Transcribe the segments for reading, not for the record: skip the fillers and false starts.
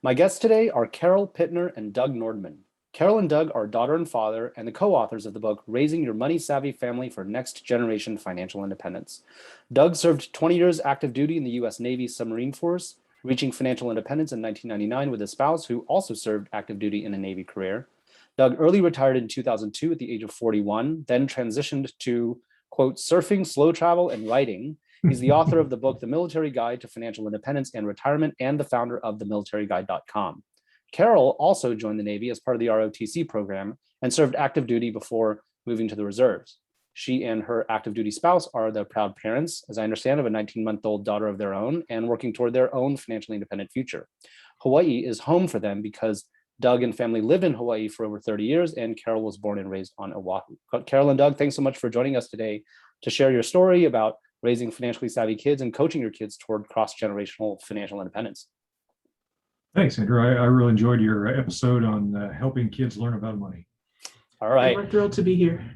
My guests today are Carol Pittner and Doug Nordman. Carol and Doug are daughter and father and the co-authors of the book, Raising Your Money-Savvy Family for Next Generation Financial Independence. Doug served 20 years active duty in the U.S. Navy submarine force, reaching financial independence in 1999 with his spouse, who also served active duty in a Navy career. Doug early retired in 2002 at the age of 41, then transitioned to, quote, surfing, slow travel, and writing. He's the author of the book, The Military Guide to Financial Independence and Retirement, and the founder of themilitaryguide.com. Carol also joined the Navy as part of the ROTC program and served active duty before moving to the reserves. She and her active duty spouse are the proud parents, as I understand, of a 19-month-old daughter of their own and working toward their own financially independent future. Hawaii is home for them because Doug and family lived in Hawaii for over 30 years, and Carol was born and raised on Oahu. Carol and Doug, thanks so much for joining us today to share your story about raising financially savvy kids and coaching your kids toward cross-generational financial independence. Thanks, Andrew. I really enjoyed your episode on helping kids learn about money. All right. We're thrilled to be here.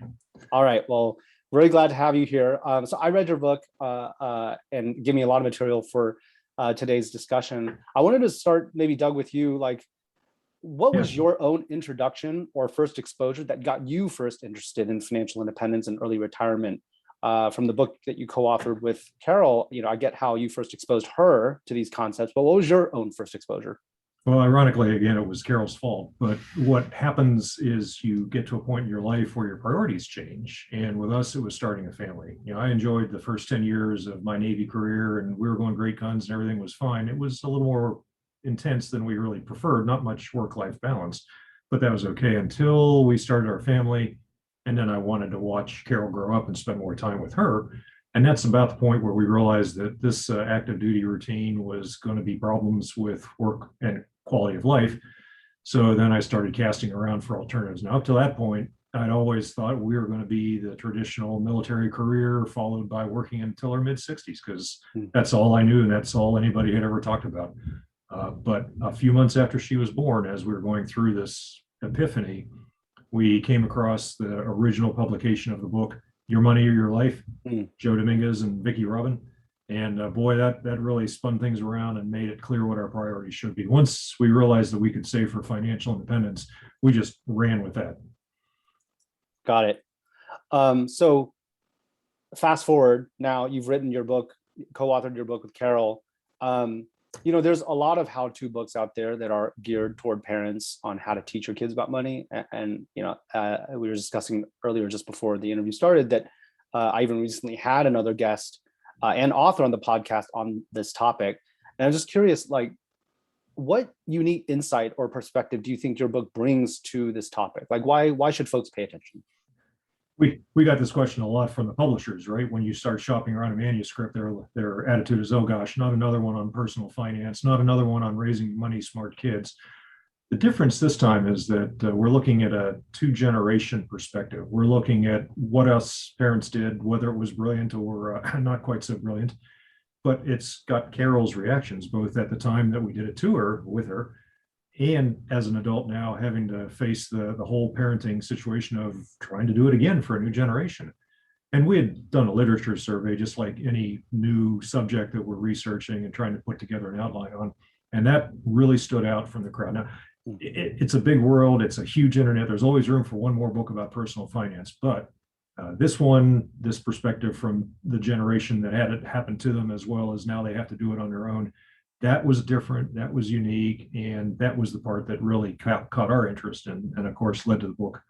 All right. Well, really glad to have you here. So I read your book and give me a lot of material for today's discussion. I wanted to start maybe, Doug, with you. Like, what was your own introduction or first exposure that got you first interested in financial independence and early retirement? From the book that you co-authored with Carol, I get how you first exposed her to these concepts, but what was your own first exposure? Well, ironically, again, it was Carol's fault. But what happens is you get to a point in your life where your priorities change. And with us, it was starting a family. I enjoyed the first 10 years of my Navy career, and we were going great guns and everything was fine. It was a little more intense than we really preferred, not much work-life balance, but that was okay until we started our family. And then I wanted to watch Carol grow up and spend more time with her. And that's about the point where we realized that this active duty routine was going to be problems with work and quality of life. So then I started casting around for alternatives. Now, up to that point, I'd always thought we were going to be the traditional military career followed by working until our mid-60s, because that's all I knew and that's all anybody had ever talked about. But a few months after she was born, as we were going through this epiphany, we came across the original publication of the book, Your Money or Your Life, Joe Dominguez and Vicki Robin. And boy, that really spun things around and made it clear what our priorities should be. Once we realized that we could save for financial independence, we just ran with that. Got it. So fast forward, now you've written your book, co-authored your book with Carol. There's a lot of how-to books out there that are geared toward parents on how to teach your kids about money. And we were discussing earlier, just before the interview started, that I even recently had another guest and author on the podcast on this topic. And I'm just curious, like, what unique insight or perspective do you think your book brings to this topic? Like, why should folks pay attention? We got this question a lot from the publishers, right? When you start shopping around a manuscript, their attitude is, oh gosh, not another one on personal finance, not another one on raising money smart kids. The difference this time is that we're looking at a two-generation perspective. We're looking at what us parents did, whether it was brilliant or not quite so brilliant, but it's got Carol's reactions, both at the time that we did it to her, with her, and as an adult now, having to face the whole parenting situation of trying to do it again for a new generation. And we had done a literature survey, just like any new subject that we're researching and trying to put together an outline on. And that really stood out from the crowd. Now, it's a big world. It's a huge internet. There's always room for one more book about personal finance. But this perspective from the generation that had it happen to them, as well as now they have to do it on their own, that was different, that was unique, and that was the part that really caught our interest and of course led to the book.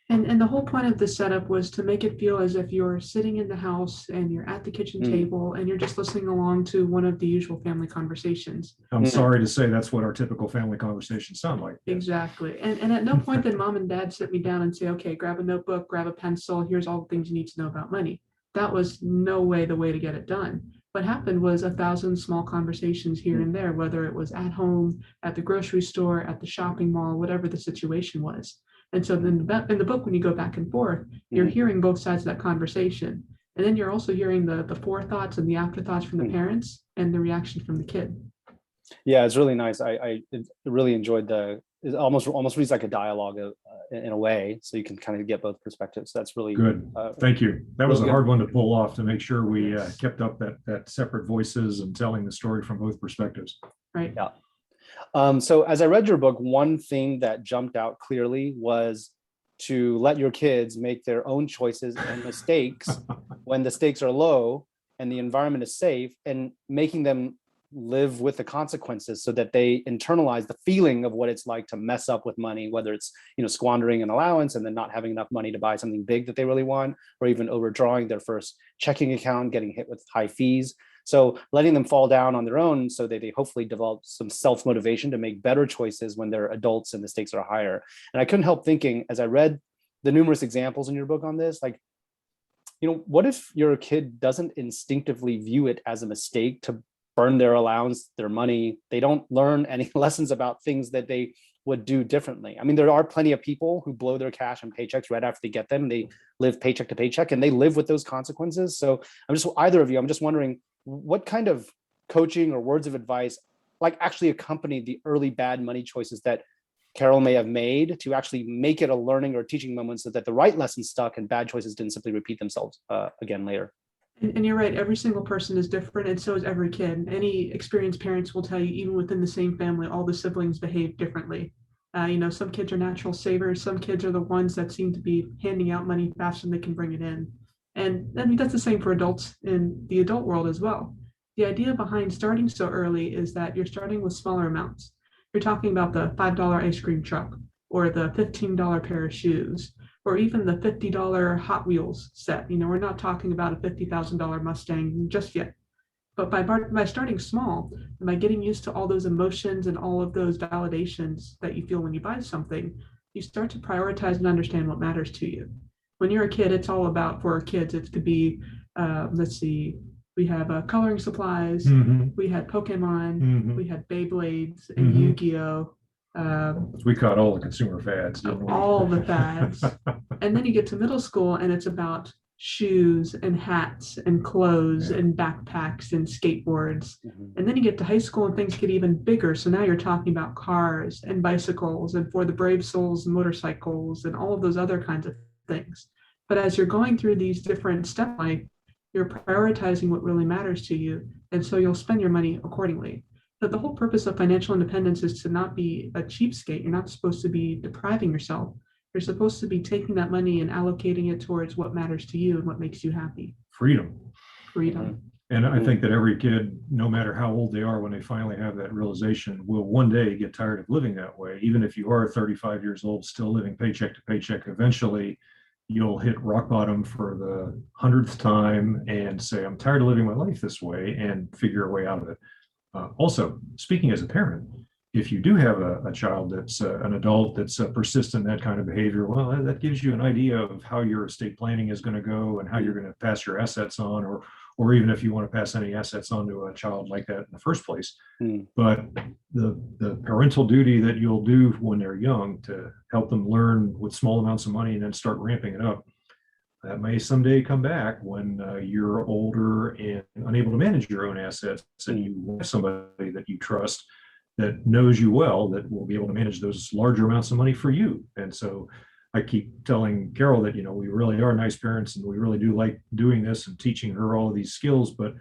And the whole point of the setup was to make it feel as if you're sitting in the house and you're at the kitchen table and you're just listening along to one of the usual family conversations. I'm sorry to say that's what our typical family conversations sound like. Exactly. And at no point did mom and dad sit me down and say, okay, grab a notebook, grab a pencil, here's all the things you need to know about money. That was no way the way to get it done. What happened was 1,000 small conversations here and there, whether it was at home, at the grocery store, at the shopping mall, whatever the situation was. And so then in the book, when you go back and forth, you're hearing both sides of that conversation. And then you're also hearing the forethoughts and the afterthoughts from the parents and the reaction from the kid. Yeah, it's really nice. I really enjoyed it almost reads like a dialogue in a way, so you can kind of get both perspectives. That's really good. Thank you. That was a hard one to pull off, to make sure we kept up that separate voices and telling the story from both perspectives. Right. Yeah. So as I read your book, one thing that jumped out clearly was to let your kids make their own choices and mistakes when the stakes are low and the environment is safe, and making them live with the consequences so that they internalize the feeling of what it's like to mess up with money, whether it's, squandering an allowance and then not having enough money to buy something big that they really want, or even overdrawing their first checking account, getting hit with high fees. So letting them fall down on their own so that they hopefully develop some self-motivation to make better choices when they're adults and the stakes are higher. And I couldn't help thinking, as I read the numerous examples in your book on this, like, what if your kid doesn't instinctively view it as a mistake to burn their allowance, their money? They don't learn any lessons about things that they would do differently. I mean, there are plenty of people who blow their cash and paychecks right after they get them. They live paycheck to paycheck and they live with those consequences. So I'm just wondering what kind of coaching or words of advice like actually accompany the early bad money choices that Carol may have made to actually make it a learning or teaching moment so that the right lessons stuck and bad choices didn't simply repeat themselves again later. And you're right, every single person is different, and so is every kid. Any experienced parents will tell you, even within the same family, all the siblings behave differently. Some kids are natural savers, some kids are the ones that seem to be handing out money faster than they can bring it in. And I mean, that's the same for adults in the adult world as well. The idea behind starting so early is that you're starting with smaller amounts. You're talking about the $5 ice cream truck, or the $15 pair of shoes, or even the $50 Hot Wheels set. We're not talking about a $50,000 Mustang just yet. But by starting small, and by getting used to all those emotions and all of those validations that you feel when you buy something, you start to prioritize and understand what matters to you. When you're a kid, it's all about, for our kids, it could be, we have coloring supplies, we had Pokemon, we had Beyblades and Yu-Gi-Oh! We caught all the consumer fads, didn't we? All the fads. And then you get to middle school and it's about shoes and hats and clothes and backpacks and skateboards. And then you get to high school and things get even bigger. So now you're talking about cars and bicycles, and for the brave souls, motorcycles and all of those other kinds of things. But as you're going through these different steps, you're prioritizing what really matters to you. And so you'll spend your money accordingly. But the whole purpose of financial independence is to not be a cheapskate. You're not supposed to be depriving yourself. You're supposed to be taking that money and allocating it towards what matters to you and what makes you happy. Freedom. And I think that every kid, no matter how old they are, when they finally have that realization, will one day get tired of living that way. Even if you are 35 years old, still living paycheck to paycheck, eventually you'll hit rock bottom for the 100th time and say, I'm tired of living my life this way, and figure a way out of it. Also, speaking as a parent, if you do have a child that's an adult that's persistent in that kind of behavior, well, that gives you an idea of how your estate planning is going to go and how you're going to pass your assets on, or even if you want to pass any assets on to a child like that in the first place. But the parental duty that you'll do when they're young to help them learn with small amounts of money and then start ramping it up, that may someday come back when you're older and unable to manage your own assets, and you have somebody that you trust that knows you well, that will be able to manage those larger amounts of money for you. And so I keep telling Carol that, we really are nice parents and we really do like doing this and teaching her all of these skills, but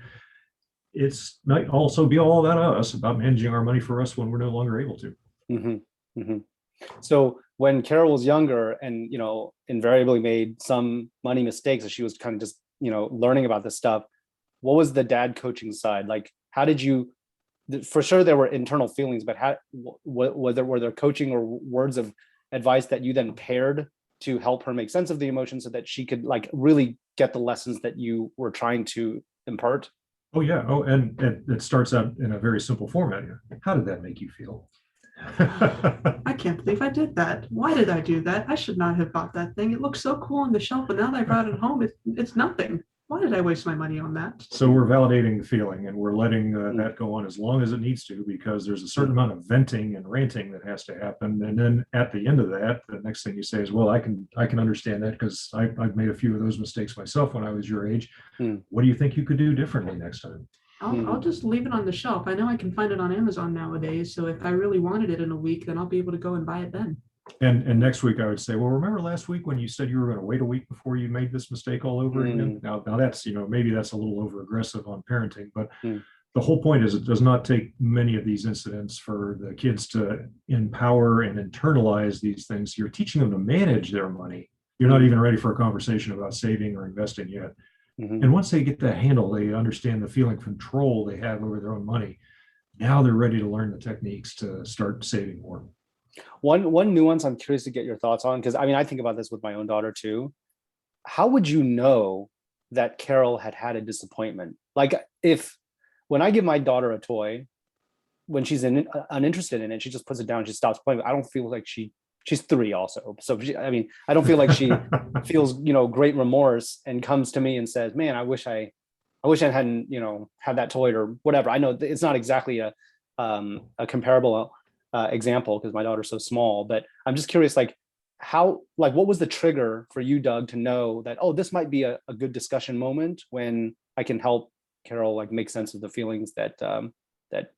it's not also be all about us, about managing our money for us when we're no longer able to. So when Carol was younger and, invariably made some money mistakes as she was kind of just, learning about this stuff, what was the dad coaching side? Like, how did you, for sure there were internal feelings, but were there coaching or words of advice that you then paired to help her make sense of the emotions so that she could really get the lessons that you were trying to impart? Oh yeah. Oh, and it starts out in a very simple format. How did that make you feel? I can't believe I did that. Why did I do that? I should not have bought that thing. It looks so cool on the shelf, but now that I brought it home, it's nothing. Why did I waste my money on that? So we're validating the feeling, and we're letting that go on as long as it needs to, because there's a certain amount of venting and ranting that has to happen. And then at the end of that, the next thing you say is, well, I can understand that because I've made a few of those mistakes myself when I was your age. What do you think you could do differently next time? I'll just leave it on the shelf. I know I can find it on Amazon nowadays. So if I really wanted it in a week, then I'll be able to go and buy it then. And next week I would say, well, remember last week when you said you were going to wait a week before you made this mistake all over again? Now that's, maybe that's a little over aggressive on parenting, but the whole point is it does not take many of these incidents for the kids to empower and internalize these things. You're teaching them to manage their money. You're not even ready for a conversation about saving or investing yet. Mhm. And once they get that handle, they understand the feeling of control they have over their own money. Now they're ready to learn the techniques to start saving more. One nuance I'm curious to get your thoughts on, because I mean, I think about this with my own daughter too. How would you know that Carol had a disappointment? Like if when I give my daughter a toy, when she's uninterested in it, she just puts it down, she stops playing. I don't feel like she's 3 also. So I mean, I don't feel like she feels, great remorse and comes to me and says, man, I wish I hadn't, had that toy or whatever. I know it's not exactly a comparable example because my daughter's so small, but I'm just curious, like what was the trigger for you, Doug, to know that, oh, this might be a good discussion moment when I can help Carol like make sense of the feelings that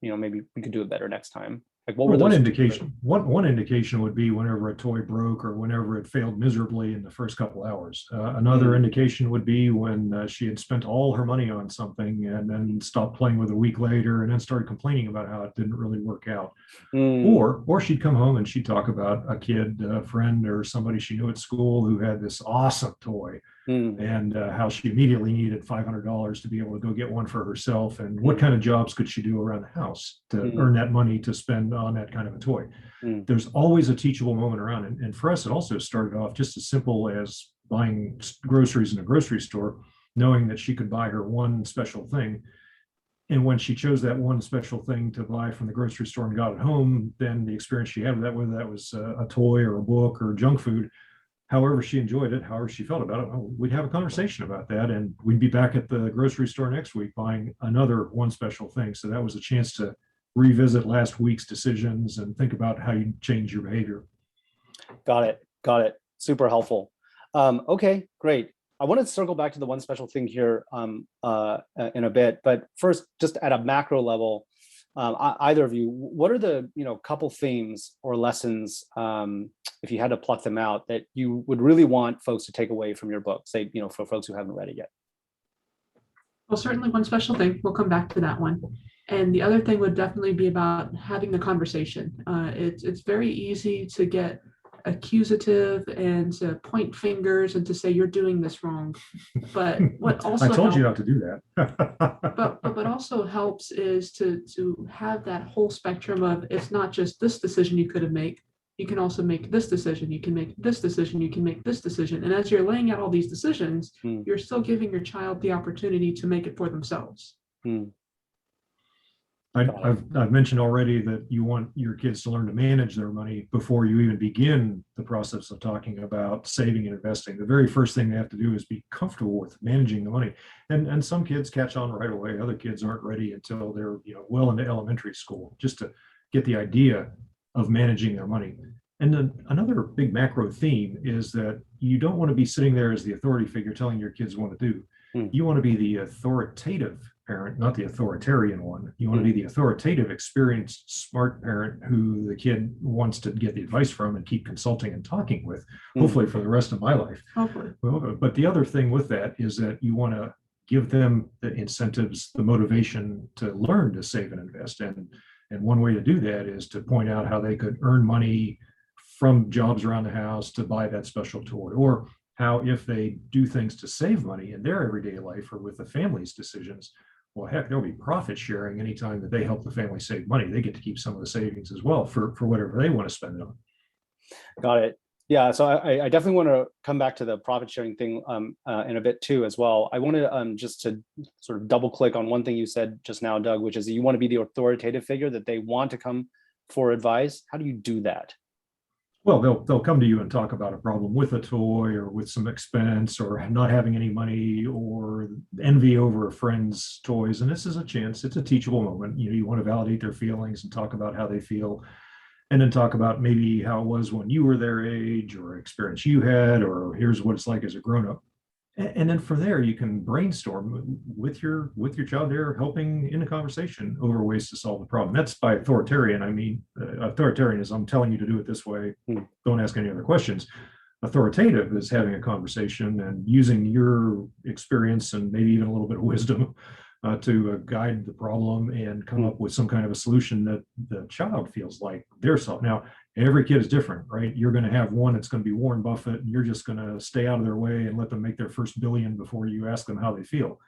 maybe we could do it better next time. Like what were Well, those? one indication would be whenever a toy broke or whenever it failed miserably in the first couple hours. Another indication would be when she had spent all her money on something and then stopped playing with a week later and then started complaining about how it didn't really work out. Or she'd come home and she'd talk about a kid, a friend, or somebody she knew at school who had this awesome toy. And how she immediately needed $500 to be able to go get one for herself, and what kind of jobs could she do around the house to earn that money to spend on that kind of a toy. There's always a teachable moment around it. And for us, it also started off just as simple as buying groceries in a grocery store, knowing that she could buy her one special thing. And when she chose that one special thing to buy from the grocery store and got it home, then the experience she had with that, whether that was a toy or a book or junk food, however she enjoyed it, however she felt about it, we'd have a conversation about that. And we'd be back at the grocery store next week buying another one special thing. So that was a chance to revisit last week's decisions and think about how you change your behavior. Got it. Super helpful. Okay, great. I want to circle back to the one special thing here in a bit, but first, just at a macro level, either of you, what are the couple themes or lessons, if you had to pluck them out, that you would really want folks to take away from your book, say for folks who haven't read it yet? Well, certainly one special thing. We'll come back to that one. And the other thing would definitely be about having the conversation. It's very easy to get accusative and to point fingers and to say you're doing this wrong. But what also I told you not to do that. but also helps is to have that whole spectrum of, it's not just this decision you could have made. You can also make this decision. You can make this decision. You can make this decision. And as you're laying out all these decisions, you're still giving your child the opportunity to make it for themselves. I've mentioned already that you want your kids to learn to manage their money before you even begin the process of talking about saving and investing. The very first thing they have to do is be comfortable with managing the money. And some kids catch on right away. Other kids aren't ready until they're well into elementary school, just to get the idea of managing their money. And then another big macro theme is that you don't want to be sitting there as the authority figure telling your kids what to do. You want to be the authoritative parent, not the authoritarian one. You want to be the authoritative, experienced, smart parent who the kid wants to get the advice from and keep consulting and talking with, hopefully for the rest of my life. Hopefully. But the other thing with that is that you want to give them the incentives, the motivation to learn to save and invest. And one way to do that is to point out how they could earn money from jobs around the house to buy that special toy, or how if they do things to save money in their everyday life or with the family's decisions, well, heck, there'll be profit sharing anytime that they help the family save money. They get to keep some of the savings as well for whatever they want to spend it on. Got it. Yeah, so I definitely want to come back to the profit sharing thing in a bit too as well. I want to just to sort of double click on one thing you said just now, Doug, which is you want to be the authoritative figure that they want to come for advice. How do you do that? Well, they'll come to you and talk about a problem with a toy or with some expense or not having any money or envy over a friend's toys. And this is a chance, it's a teachable moment. You want to validate their feelings and talk about how they feel, and then talk about maybe how it was when you were their age or experience you had, or here's what it's like as a grown-up. And then from there, you can brainstorm with your child there, helping in a conversation over ways to solve the problem. That's by authoritarian. I mean, authoritarian is I'm telling you to do it this way. Don't ask any other questions. Authoritative is having a conversation and using your experience and maybe even a little bit of wisdom to guide the problem and come up with some kind of a solution that the child feels like they're solving. Now, every kid is different, right? You're going to have one that's going to be Warren Buffett, and you're just going to stay out of their way and let them make their first billion before you ask them how they feel.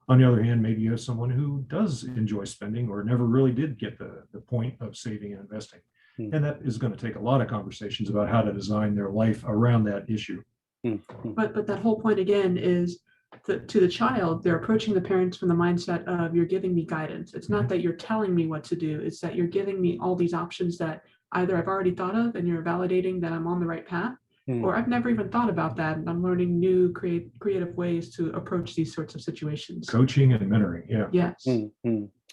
On the other hand, maybe you have someone who does enjoy spending or never really did get the point of saving and investing. And that is going to take a lot of conversations about how to design their life around that issue. But that whole point again is to the child, they're approaching the parents from the mindset of you're giving me guidance. It's not that you're telling me what to do. It's that you're giving me all these options that either I've already thought of and you're validating that I'm on the right path, or I've never even thought about that and I'm learning new creative ways to approach these sorts of situations. Coaching and mentoring. Yeah. Yes.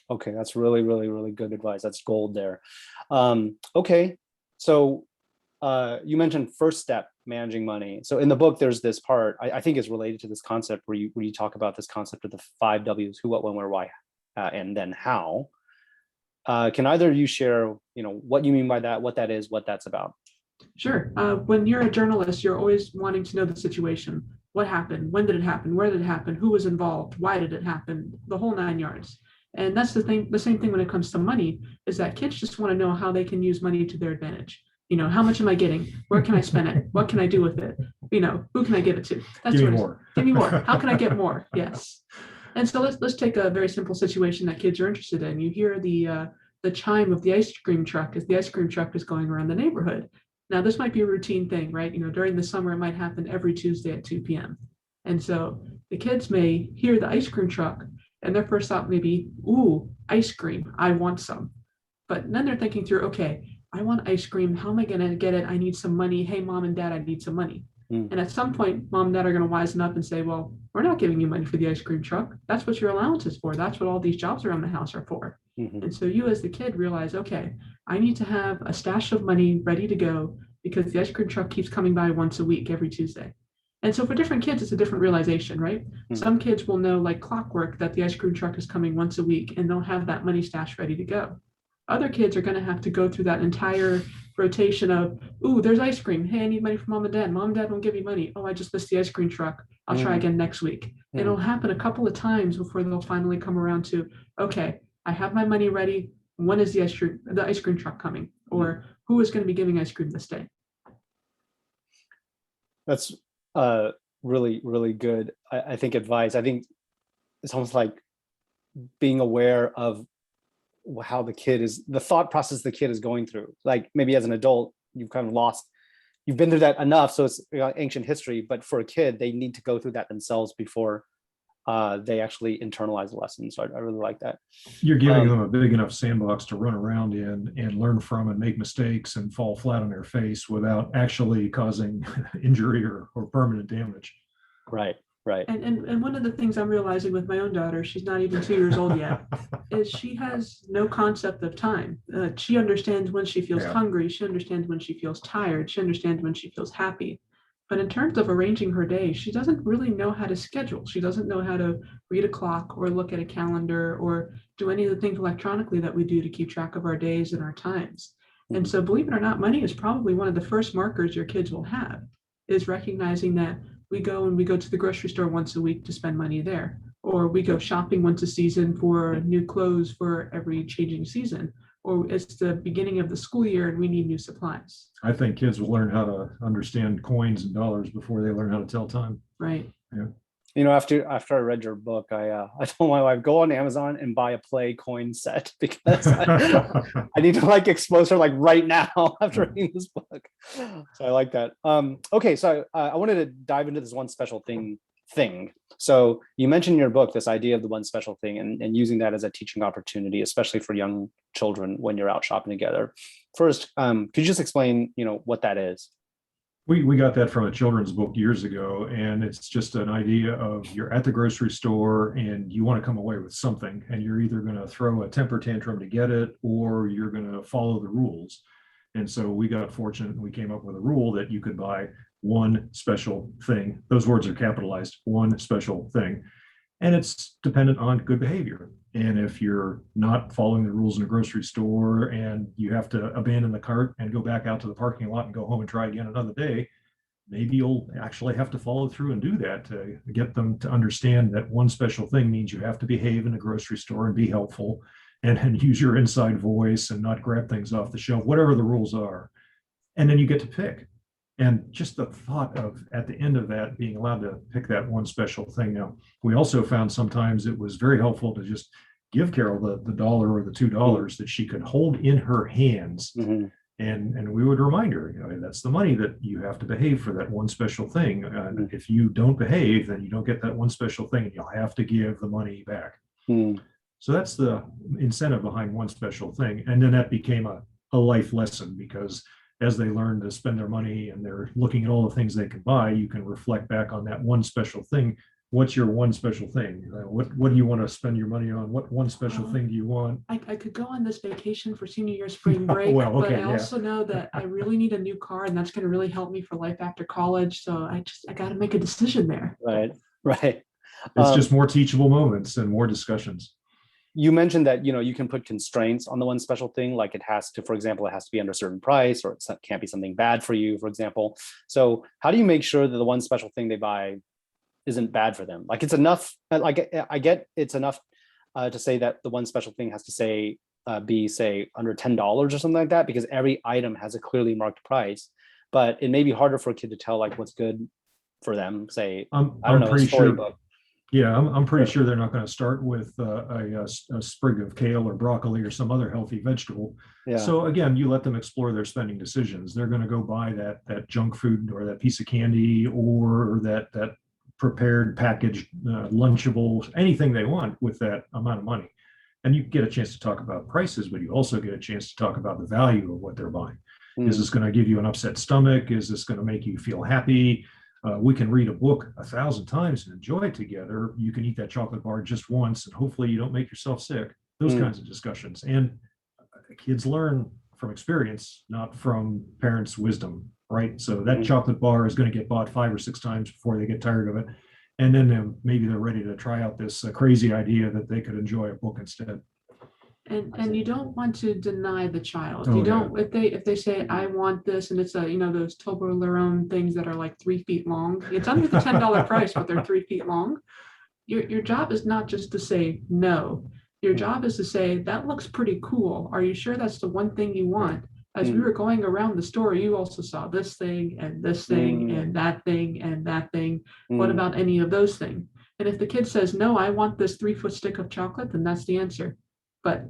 Okay, that's really, really, really good advice. That's gold there. Okay, so you mentioned first step, managing money. So in the book, there's this part I think is related to this concept where you talk about this concept of the 5 W's: who, what, when, where, why, and then how. Can either of you share, what you mean by that, what that is, what that's about? Sure. When you're a journalist, you're always wanting to know the situation. What happened? When did it happen? Where did it happen? Who was involved? Why did it happen? The whole 9 yards. And that's the same thing when it comes to money, is that kids just want to know how they can use money to their advantage. How much am I getting? Where can I spend it? What can I do with it? Who can I give it to? Give me more. Give me more. How can I get more? Yes. And so let's take a very simple situation that kids are interested in. You hear the chime of the ice cream truck as the ice cream truck is going around the neighborhood. Now, this might be a routine thing, right? During the summer, it might happen every Tuesday at 2 p.m. And so the kids may hear the ice cream truck and their first thought may be, ooh, ice cream, I want some. But then they're thinking through, okay, I want ice cream. How am I going to get it? I need some money. Hey, mom and dad, I need some money. And at some point, mom and dad are going to wisen up and say, well, we're not giving you money for the ice cream truck. That's what your allowance is for. That's what all these jobs around the house are for. And so you as the kid realize, okay, I need to have a stash of money ready to go because the ice cream truck keeps coming by once a week, every Tuesday. And so for different kids, it's a different realization, right? Some kids will know like clockwork that the ice cream truck is coming once a week and they'll have that money stash ready to go. Other kids are going to have to go through that entire rotation of, ooh, there's ice cream. Hey, I need money from mom and dad. Mom and dad won't give me money. Oh, I just missed the ice cream truck. I'll try again next week. And it'll happen a couple of times before they'll finally come around to, okay, I have my money ready. When is the ice cream truck coming? Or who is going to be giving ice cream this day? That's really, really good, I think, advice. I think it's almost like being aware of how the thought process the kid is going through. Like maybe as an adult, you've kind of you've been through that enough, so it's ancient history, but for a kid, they need to go through that themselves before they actually internalize the lesson. So I really like that. You're giving them a big enough sandbox to run around in and learn from and make mistakes and fall flat on their face without actually causing injury or permanent damage. Right. And one of the things I'm realizing with my own daughter, she's not even 2 years old yet, is she has no concept of time. She understands when she feels hungry. She understands when she feels tired. She understands when she feels happy. But in terms of arranging her day, she doesn't really know how to schedule. She doesn't know how to read a clock or look at a calendar or do any of the things electronically that we do to keep track of our days and our times. And so believe it or not, money is probably one of the first markers your kids will have, is recognizing that we go to the grocery store once a week to spend money there, or we go shopping once a season for new clothes for every changing season, or it's the beginning of the school year and we need new supplies. I think kids will learn how to understand coins and dollars before they learn how to tell time. Right. Yeah. After I read your book, I told my wife, go on Amazon and buy a play coin set because I need to expose her right now after reading this book. So I like that. Okay, so I wanted to dive into this one special thing. So you mentioned in your book this idea of the one special thing and using that as a teaching opportunity, especially for young children when you're out shopping together. First, could you just explain, what that is? We got that from a children's book years ago, and it's just an idea of you're at the grocery store and you want to come away with something, and you're either going to throw a temper tantrum to get it or you're going to follow the rules. And so we got fortunate and we came up with a rule that you could buy one special thing. Those words are capitalized, one special thing. And it's dependent on good behavior. And if you're not following the rules in a grocery store and you have to abandon the cart and go back out to the parking lot and go home and try again another day, maybe you'll actually have to follow through and do that to get them to understand that one special thing means you have to behave in a grocery store and be helpful and use your inside voice and not grab things off the shelf, whatever the rules are. And then you get to pick. And just the thought of at the end of that being allowed to pick that one special thing. Now, we also found sometimes it was very helpful to just give Carol the dollar or the $2 that she could hold in her hands. Mm-hmm. And we would remind her, that's the money that you have to behave for that one special thing. And if you don't behave, then you don't get that one special thing and you'll have to give the money back. Mm. So that's the incentive behind one special thing. And then that became a life lesson, because as they learn to spend their money and they're looking at all the things they can buy, you can reflect back on that one special thing. What's your one special thing? What do you want to spend your money on? What one special thing do you want? I could go on this vacation for senior year spring break, Well, but okay, I also know that I really need a new car, and that's going to really help me for life after college. So I got to make a decision there. Right. Right. It's just more teachable moments and more discussions. You mentioned that, you can put constraints on the one special thing, like it has to, for example, it has to be under a certain price, or it can't be something bad for you, for example. So how do you make sure that the one special thing they buy isn't bad for them? Like it's enough, like I get it's enough to say that the one special thing has to be under $10 or something like that, because every item has a clearly marked price. But it may be harder for a kid to tell like what's good for them. Say, I don't know, a storybook. Yeah, I'm pretty sure they're not going to start with a sprig of kale or broccoli or some other healthy vegetable. Yeah. So again, you let them explore their spending decisions. They're going to go buy that junk food or that piece of candy or that prepared packaged Lunchable, anything they want with that amount of money. And you get a chance to talk about prices, but you also get a chance to talk about the value of what they're buying. Is this going to give you an upset stomach? Is this going to make you feel happy? We can read a book 1,000 times and enjoy it together. You can eat that chocolate bar just once, and hopefully you don't make yourself sick. Those kinds of discussions. And kids learn from experience, not from parents' wisdom, right? So that chocolate bar is going to get bought 5 or 6 times before they get tired of it. And then maybe they're ready to try out this crazy idea that they could enjoy a book instead. And you don't want to deny the child. You don't, if they say, I want this, and it's those Toblerone things that are like 3 feet long. It's under the $10 price, but they're 3 feet long. Your job is not just to say no. Your job is to say, that looks pretty cool. Are you sure that's the one thing you want? As we were going around the store, you also saw this thing and this thing and that thing and that thing. What about any of those things? And if the kid says, no, I want this 3-foot stick of chocolate, then that's the answer. But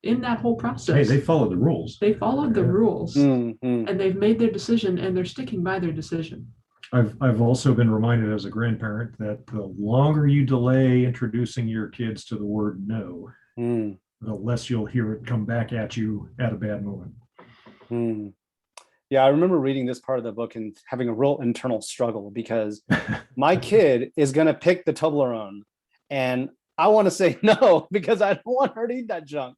in that whole process, they followed the rules. They followed the rules, and they've made their decision, and they're sticking by their decision. I've also been reminded as a grandparent that the longer you delay introducing your kids to the word no, the less you'll hear it come back at you at a bad moment. Yeah, I remember reading this part of the book and having a real internal struggle, because my kid is going to pick the Toblerone, and I want to say no because I don't want her to eat that junk.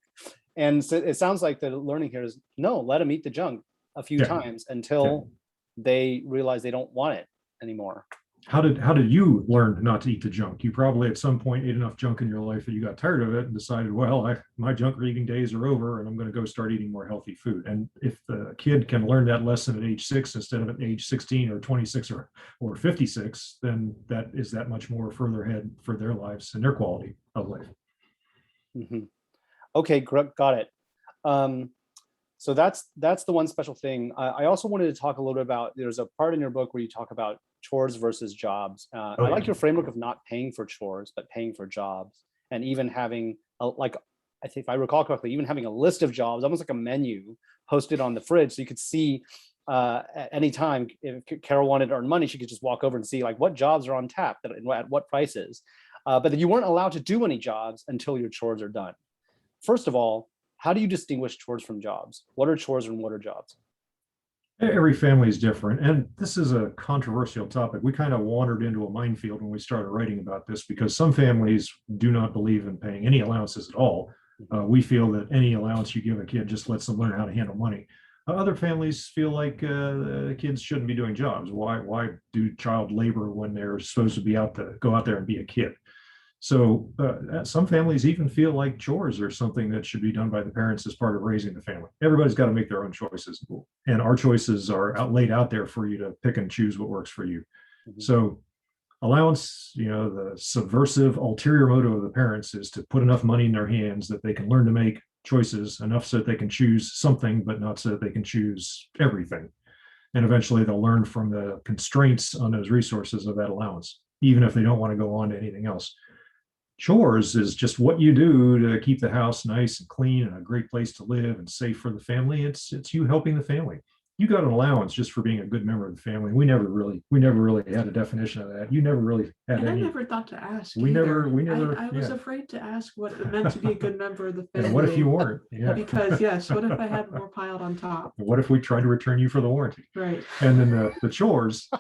And so it sounds like the learning here is no, let them eat the junk a few times until they realize they don't want it anymore. How did you learn not to eat the junk? You probably at some point ate enough junk in your life that you got tired of it and decided, well, my junk eating days are over and I'm going to go start eating more healthy food. And if the kid can learn that lesson at age 6 instead of at age 16 or 26 or 56, then that is that much more further ahead for their lives and their quality of life. Okay, got it. So that's the one special thing. I also wanted to talk a little bit about, there's a part in your book where you talk about chores versus jobs. I like your framework of not paying for chores, but paying for jobs, and even having I think if I recall correctly, even having a list of jobs, almost like a menu posted on the fridge, so you could see at any time if Carol wanted to earn money, she could just walk over and see like what jobs are on tap at what prices. But that you weren't allowed to do any jobs until your chores are done. First of all, how do you distinguish chores from jobs? What are chores and what are jobs? Every family is different. And this is a controversial topic. We kind of wandered into a minefield when we started writing about this, because some families do not believe in paying any allowances at all. We feel that any allowance you give a kid just lets them learn how to handle money. Other families feel like kids shouldn't be doing jobs. Why do child labor when they're supposed to go out there and be a kid? So some families even feel like chores are something that should be done by the parents as part of raising the family. Everybody's got to make their own choices. And our choices are laid out there for you to pick and choose what works for you. Mhm. So allowance, the subversive ulterior motive of the parents is to put enough money in their hands that they can learn to make choices enough so that they can choose something, but not so that they can choose everything. And eventually they'll learn from the constraints on those resources of that allowance, even if they don't want to go on to anything else. Chores is just what you do to keep the house nice and clean and a great place to live and safe for the family. It's you helping the family. You got an allowance just for being a good member of the family. We never really had a definition of that. You never really had And I any. never thought to ask We either. never. I was Yeah. afraid to ask what it meant to be a good member of the And family. what if you weren't? Yeah. Because yes, what if I had more piled on top? What if we tried to return you for the warranty? Right. And then the chores,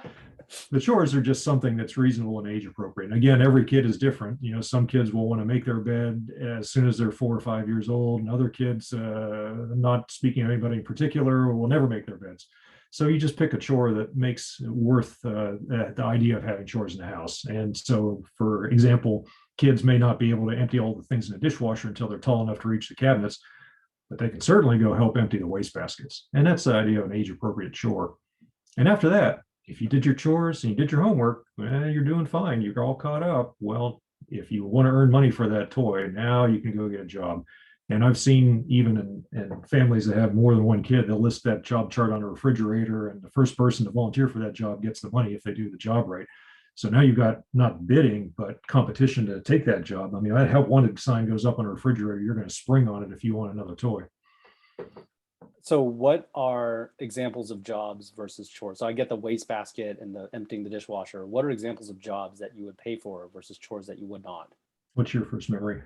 the chores are just something that's reasonable and age appropriate. And again, every kid is different. Some kids will want to make their bed as soon as they're 4 or 5 years old, and other kids, not speaking of anybody in particular, will never make their beds. So you just pick a chore that makes it worth the idea of having chores in the house. And so, for example, kids may not be able to empty all the things in the dishwasher until they're tall enough to reach the cabinets, but they can certainly go help empty the waste baskets. And that's the idea of an age appropriate chore. And after that, if you did your chores and you did your homework, well, you're doing fine. You're all caught up. Well, if you want to earn money for that toy, now you can go get a job. And I've seen even in families that have more than one kid, they'll list that job chart on a refrigerator, and the first person to volunteer for that job gets the money if they do the job right. So now you've got not bidding, but competition to take that job. I mean, that help wanted sign goes up on a refrigerator, you're going to spring on it if you want another toy. So what are examples of jobs versus chores? So I get the wastebasket and the emptying the dishwasher. What are examples of jobs that you would pay for versus chores that you would not? What's your first memory?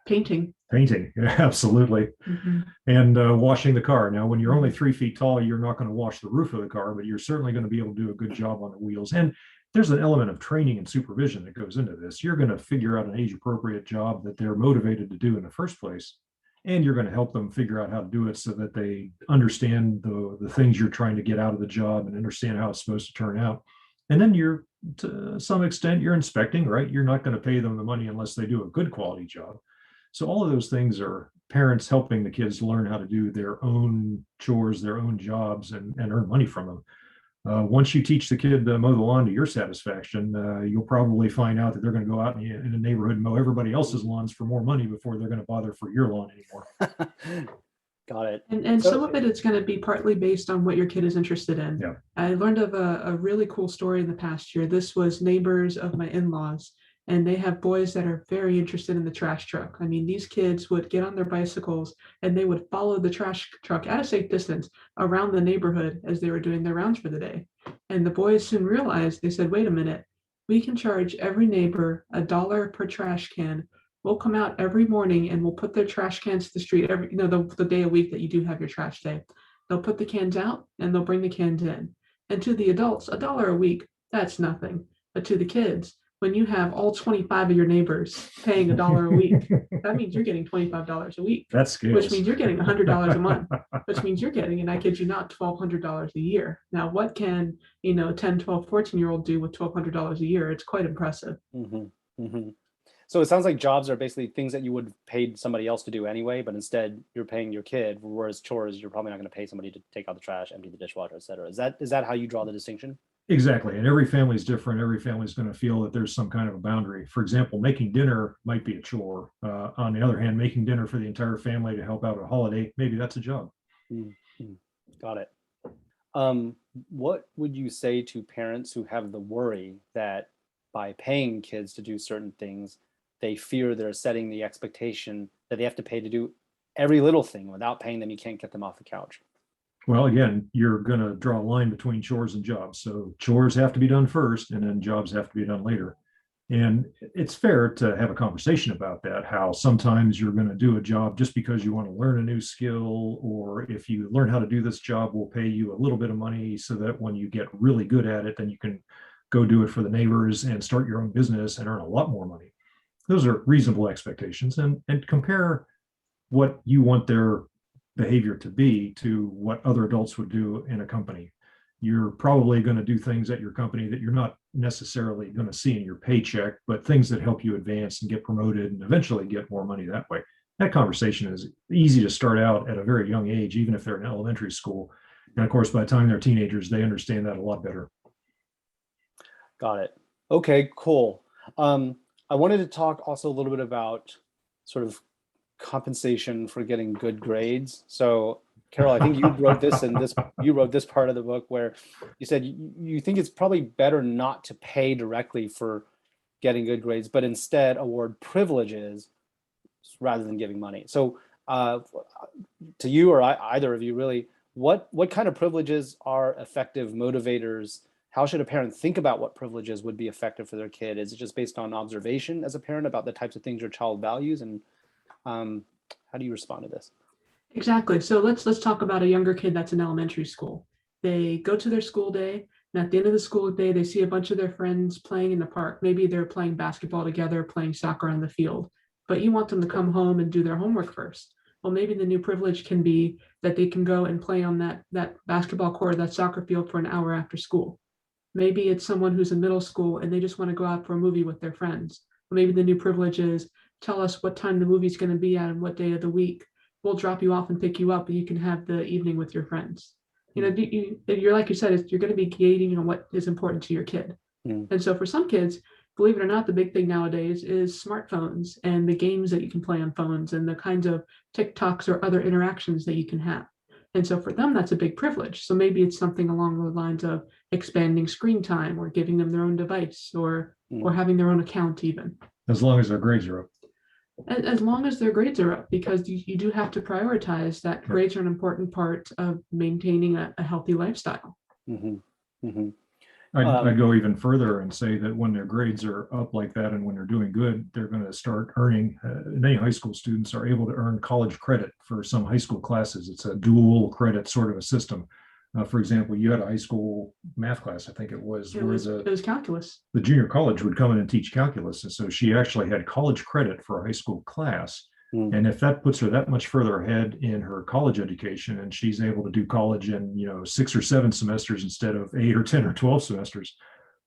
Painting. Painting, yeah, absolutely. Mm-hmm. And washing the car. Now, when you're only 3 feet tall, you're not going to wash the roof of the car, but you're certainly going to be able to do a good job on the wheels. And there's an element of training and supervision that goes into this. You're going to figure out an age appropriate job that they're motivated to do in the first place. And you're going to help them figure out how to do it so that they understand the things you're trying to get out of the job and understand how it's supposed to turn out. And then you're, to some extent, you're inspecting, right? You're not going to pay them the money unless they do a good quality job. So all of those things are parents helping the kids learn how to do their own chores, their own jobs, and earn money from them. Once you teach the kid to mow the lawn to your satisfaction, you'll probably find out that they're going to go out in the neighborhood and mow everybody else's lawns for more money before they're going to bother for your lawn anymore. Got it. And some of it is going to be partly based on what your kid is interested in. Yeah. I learned of a really cool story in the past year. This was neighbors of my in-laws, and they have boys that are very interested in the trash truck. I mean, these kids would get on their bicycles and they would follow the trash truck at a safe distance around the neighborhood as they were doing their rounds for the day. And the boys soon realized, they said, wait a minute, we can charge every neighbor $1 per trash can. We'll come out every morning and we'll put their trash cans to the street every, the day a week that you do have your trash day. They'll put the cans out and they'll bring the cans in. And to the adults, $1 a week, that's nothing. But to the kids, when you have all 25 of your neighbors paying $1 a week, that means you're getting $25 a week. That's scales. Which means you're getting $100 a month, which means you're getting, and I kid you not, $1,200 a year. Now, what can, 10, 12, 14-year-old do with $1,200 a year? It's quite impressive. Mm-hmm. Mm-hmm. So it sounds like jobs are basically things that you would have paid somebody else to do anyway, but instead you're paying your kid, whereas chores, you're probably not going to pay somebody to take out the trash, empty the dishwasher, et cetera. Is that how you draw the distinction? Exactly. And every family is different. Every family is going to feel that there's some kind of a boundary. For example, making dinner might be a chore. On the other hand, making dinner for the entire family to help out at a holiday, maybe that's a job. Mm-hmm. Got it. What would you say to parents who have the worry that by paying kids to do certain things, they fear they're setting the expectation that they have to pay to do every little thing? Without paying them, you can't get them off the couch? Well, again, you're going to draw a line between chores and jobs. So chores have to be done first, and then jobs have to be done later. And it's fair to have a conversation about that, how sometimes you're going to do a job just because you want to learn a new skill, or if you learn how to do this job, we'll pay you a little bit of money so that when you get really good at it, then you can go do it for the neighbors and start your own business and earn a lot more money. Those are reasonable expectations, and compare what you want their behavior to be to what other adults would do in a company. you're probably going to do things at your company that you're not necessarily going to see in your paycheck, but things that help you advance and get promoted and eventually get more money that way. That conversation is easy to start out at a very young age, even if they're in elementary school. And of course, by the time they're teenagers, they understand that a lot better. Got it. Okay, cool. I wanted to talk also a little bit about sort of compensation for getting good grades. So Carol, I think you wrote this part of the book where you said you think it's probably better not to pay directly for getting good grades, but instead award privileges rather than giving money. So to you or either of you really, what kind of privileges are effective motivators? How should a parent think about what privileges would be effective for their kid? Is it just based on observation as a parent about the types of things your child values? And how do you respond to this? Exactly. So let's talk about a younger kid that's in elementary school. They go to their school day, and at the end of the school day, they see a bunch of their friends playing in the park. Maybe they're playing basketball together, playing soccer on the field, but you want them to come home and do their homework first. Well, maybe the new privilege can be that they can go and play on that basketball court, that soccer field for an hour after school. Maybe it's someone who's in middle school and they just want to go out for a movie with their friends. Or maybe the new privilege is tell us what time the movie's going to be at and what day of the week. We'll drop you off and pick you up, and you can have the evening with your friends. You're like you said, you're going to be gauging on what is important to your kid. And so for some kids, believe it or not, the big thing nowadays is smartphones and the games that you can play on phones and the kinds of TikToks or other interactions that you can have. And so for them, that's a big privilege. So maybe it's something along the lines of expanding screen time or giving them their own device or having their own account even. As long as their grades are up. As long as their grades are up, because you do have to prioritize that grades are an important part of maintaining a healthy lifestyle. I'd go even further and say that when their grades are up like that and when they're doing good, they're going to start earning, many high school students are able to earn college credit for some high school classes. It's a dual credit sort of a system. For example, you had a high school math class, I think it was. It was calculus. The junior college would come in and teach calculus. And so she actually had college credit for a high school class. And if that puts her that much further ahead in her college education and she's able to do college in 6 or 7 semesters instead of 8 or 10 or 12 semesters,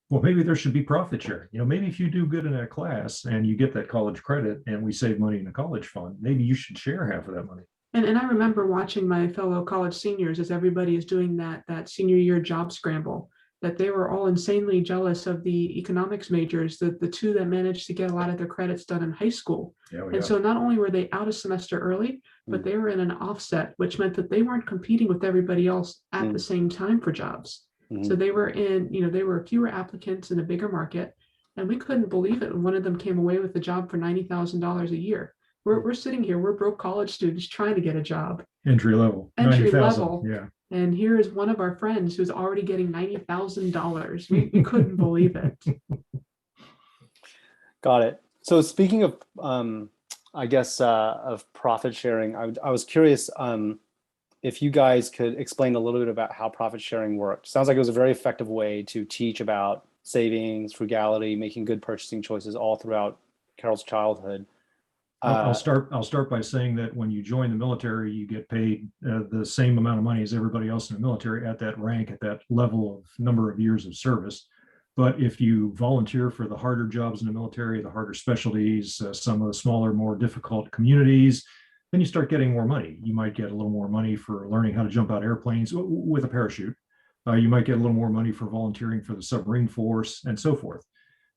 well, maybe there should be profit sharing. Maybe if you do good in that class and you get that college credit and we save money in the college fund, maybe you should share half of that money. And I remember watching my fellow college seniors as everybody is doing that senior year job scramble, that they were all insanely jealous of the economics majors, the two that managed to get a lot of their credits done in high school. And so not only were they out a semester early, but they were in an offset, which meant that they weren't competing with everybody else at the same time for jobs. So they were there were fewer applicants in a bigger market, and we couldn't believe it when one of them came away with a job for $90,000 a year. We're sitting here, we're broke college students trying to get a job. Entry level. Yeah. And here is one of our friends who's already getting $90,000. We couldn't believe it. Got it. So speaking of, of profit sharing, I was curious if you guys could explain a little bit about how profit sharing worked. Sounds like it was a very effective way to teach about savings, frugality, making good purchasing choices all throughout Carol's childhood. I'll start by saying that when you join the military, you get paid the same amount of money as everybody else in the military at that rank, at that level of number of years of service. But if you volunteer for the harder jobs in the military, the harder specialties, some of the smaller, more difficult communities, then you start getting more money. You might get a little more money for learning how to jump out airplanes with a parachute. You might get a little more money for volunteering for the submarine force and so forth.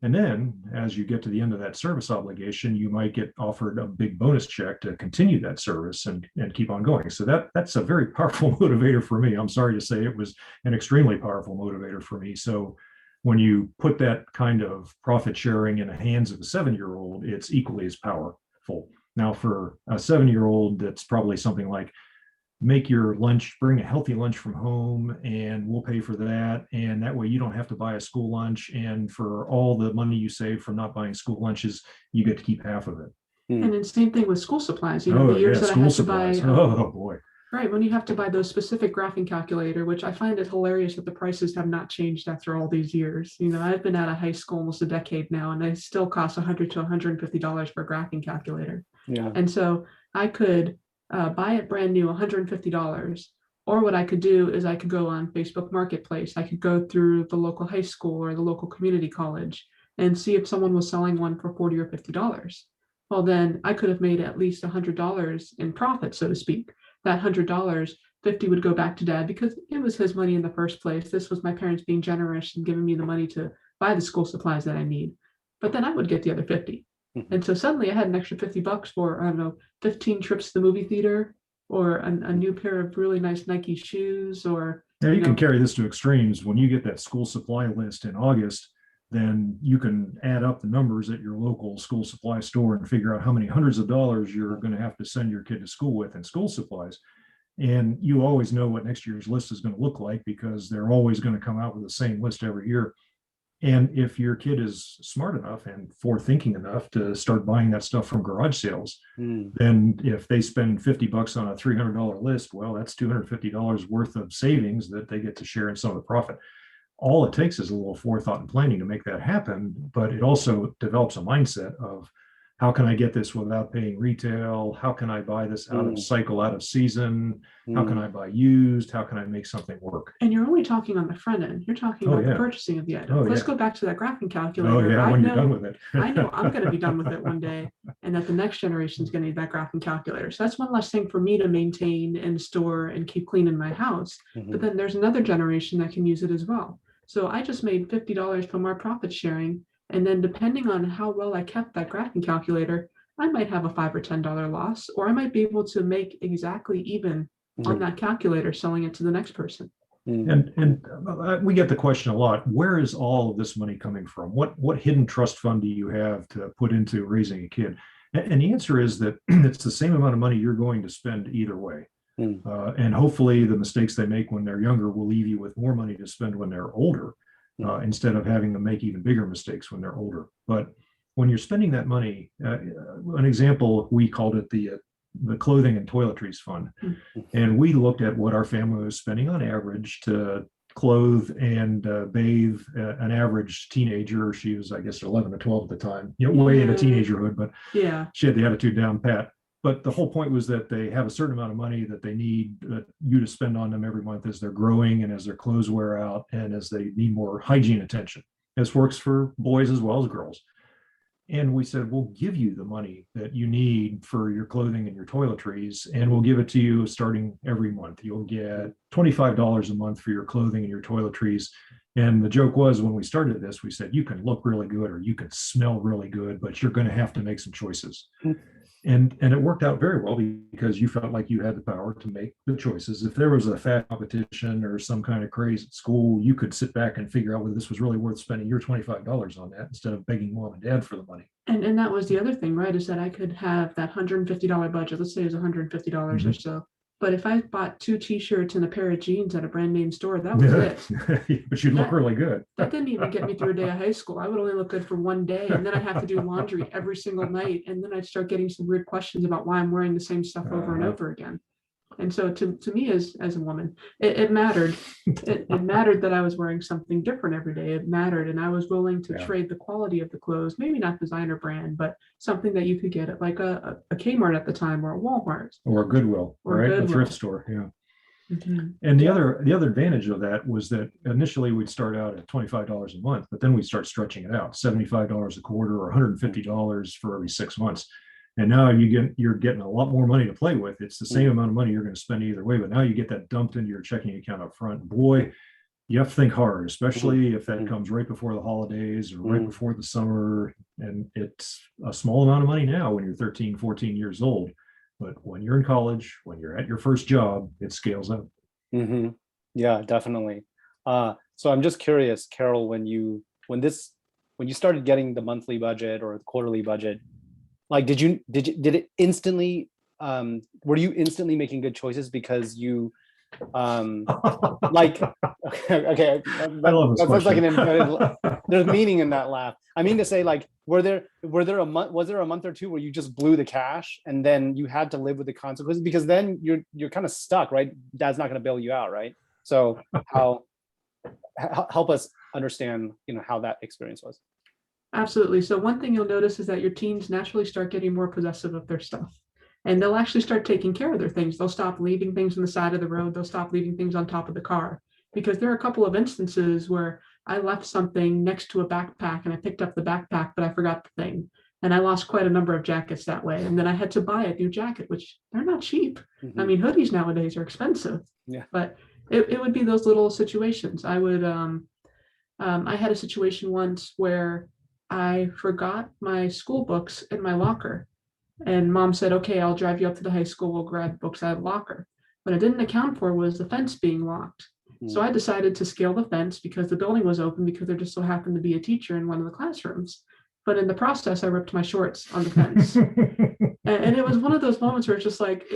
And then as you get to the end of that service obligation, you might get offered a big bonus check to continue that service and keep on going. So that's a very powerful motivator for me. I'm sorry to say it was an extremely powerful motivator for me. So when you put that kind of profit sharing in the hands of a 7-year-old, it's equally as powerful. Now for a 7-year-old, that's probably something like, make your lunch, bring a healthy lunch from home, and we'll pay for that. And that way you don't have to buy a school lunch. And for all the money you save from not buying school lunches, you get to keep half of it. And then same thing with school supplies. The years that I had to buy. Oh boy. Right, when you have to buy those specific graphing calculator, which I find it hilarious that the prices have not changed after all these years. I've been out of high school almost a decade now, and they still cost $100 to $150 for a graphing calculator. Yeah. And so I could buy it brand new, $150, Or what I could do is I could go on Facebook Marketplace. I could go through the local high school or the local community college and see if someone was selling one for $40 or $50. Well, then I could have made at least $100 in profit, so to speak. That $100, 50 would go back to dad because it was his money in the first place. This was my parents being generous and giving me the money to buy the school supplies that I need. But then I would get the other 50. And so suddenly I had an extra $50 for, I don't know, 15 trips to the movie theater, or a new pair of really nice Nike shoes, or Now you can carry this to extremes. When you get that school supply list in August, then you can add up the numbers at your local school supply store and figure out how many hundreds of dollars you're going to have to send your kid to school with in school supplies. And you always know what next year's list is going to look like because they're always going to come out with the same list every year. And if your kid is smart enough and forethinking enough to start buying that stuff from garage sales, then if they spend $50 on a $300 list, well, that's $250 worth of savings that they get to share in some of the profit. All it takes is a little forethought and planning to make that happen, but it also develops a mindset of, how can I get this without paying retail? How can I buy this out of cycle, out of season? How can I buy used? How can I make something work? And you're only talking on the front end. You're talking about the purchasing of the item. Let's go back to that graphing calculator. Oh yeah, when you're done with it. I know I'm going to be done with it one day, and that the next generation is going to need that graphing calculator. So that's one less thing for me to maintain and store and keep clean in my house. But then there's another generation that can use it as well. So I just made $50 from our profit sharing. And then depending on how well I kept that graphing calculator, I might have a $5 or $10 loss, or I might be able to make exactly even on that calculator selling it to the next person. And we get the question a lot, where is all of this money coming from? What hidden trust fund do you have to put into raising a kid? And the answer is that it's the same amount of money you're going to spend either way. And hopefully the mistakes they make when they're younger will leave you with more money to spend when they're older. Instead of having them make even bigger mistakes when they're older. But when you're spending that money, an example, we called it the clothing and toiletries fund. And we looked at what our family was spending on average to clothe and bathe an average teenager. She was, I guess, 11 or 12 at the time, way into teenagerhood, but she had the attitude down pat. But the whole point was that they have a certain amount of money that they need you to spend on them every month as they're growing and as their clothes wear out and as they need more hygiene attention. This works for boys as well as girls. And we said, we'll give you the money that you need for your clothing and your toiletries, and we'll give it to you starting every month. You'll get $25 a month for your clothing and your toiletries. And the joke was, when we started this, we said, you can look really good or you can smell really good, but you're going to have to make some choices. And it worked out very well because you felt like you had the power to make the choices. If there was a fat competition or some kind of craze at school, you could sit back and figure out whether this was really worth spending your $25 on that instead of begging mom and dad for the money. And that was the other thing, right? Is that I could have that $150 budget. Let's say it was $150 or so. But if I bought 2 t-shirts and a pair of jeans at a brand name store, that was it. But you'd look really good. That didn't even get me through a day of high school. I would only look good for one day, and then I'd have to do laundry every single night. And then I'd start getting some weird questions about why I'm wearing the same stuff over and over again. And so to me as a woman, it mattered. It mattered that I was wearing something different every day. It mattered. And I was willing to trade the quality of the clothes, maybe not designer brand, but something that you could get at like a Kmart at the time, or a Walmart. Or a Goodwill, or right? Goodwill. A thrift store, And the other advantage of that was that initially we'd start out at $25 a month, but then we'd start stretching it out, $75 a quarter or $150 for every 6 months. And now you're getting a lot more money to play with. It's the same amount of money you're going to spend either way, but now you get that dumped into your checking account up front. Boy, you have to think hard, especially if that comes right before the holidays or right before the summer. And it's a small amount of money now when you're 13, 14 years old. But when you're in college, when you're at your first job, it scales up. Yeah, definitely. So I'm just curious, Carol, when you started getting the monthly budget or the quarterly budget, like did it instantly were you instantly making good choices because you like okay I love this that's like question. there's meaning in that laugh. I mean to say, like, was there a month or two where you just blew the cash and then you had to live with the consequences, because then you're kind of stuck, right? Dad's not going to bail you out, right? So help us understand how that experience was. Absolutely. So one thing you'll notice is that your teens naturally start getting more possessive of their stuff. and they'll actually start taking care of their things. They'll stop leaving things on the side of the road. They'll stop leaving things on top of the car, because there are a couple of instances where I left something next to a backpack and I picked up the backpack, but I forgot the thing. And I lost quite a number of jackets that way. And then I had to buy a new jacket, which they're not cheap. I mean, hoodies nowadays are expensive. Yeah. But it would be those little situations. I had a situation once where I forgot my school books in my locker. And mom said, okay, I'll drive you up to the high school. We'll grab books out of the locker. What I didn't account for was the fence being locked. So I decided to scale the fence because the building was open, because there just so happened to be a teacher in one of the classrooms. But in the process, I ripped my shorts on the fence. And it was one of those moments where it's just like,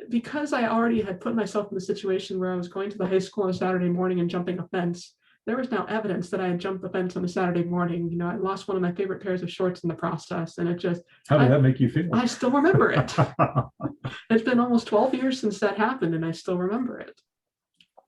because I already had put myself in the situation where I was going to the high school on a Saturday morning and jumping a fence, there was now evidence that I had jumped the fence on a Saturday morning. You know, I lost one of my favorite pairs of shorts in the process. And it just— How did that make you feel? I still remember it. It's been almost 12 years since that happened, and I still remember it.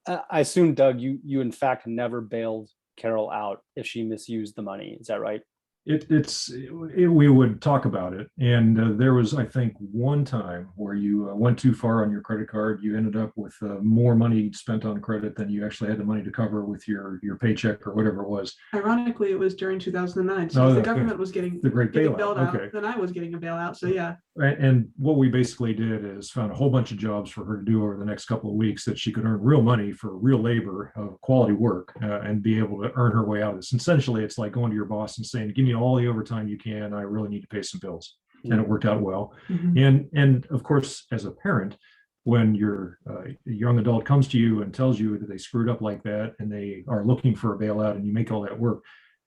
I assume, Doug, you in fact never bailed Carol out if she misused the money. Is that right? We would talk about it, and there was, I think, one time where you went too far on your credit card. You ended up with more money spent on credit than you actually had the money to cover with your paycheck or whatever it was. Ironically, it was during 2009, so the government was getting the great bailed bailout. out, Okay. then I was getting a bailout. So yeah. And what we basically did is found a whole bunch of jobs for her to do over the next couple of weeks that she could earn real money for real labor, quality work, and be able to earn her way out of this. Essentially, it's like going to your boss and saying, give me all the overtime you can. I really need to pay some bills. And it worked out well. And of course, as a parent, when your young adult comes to you and tells you that they screwed up like that and they are looking for a bailout and you make all that work,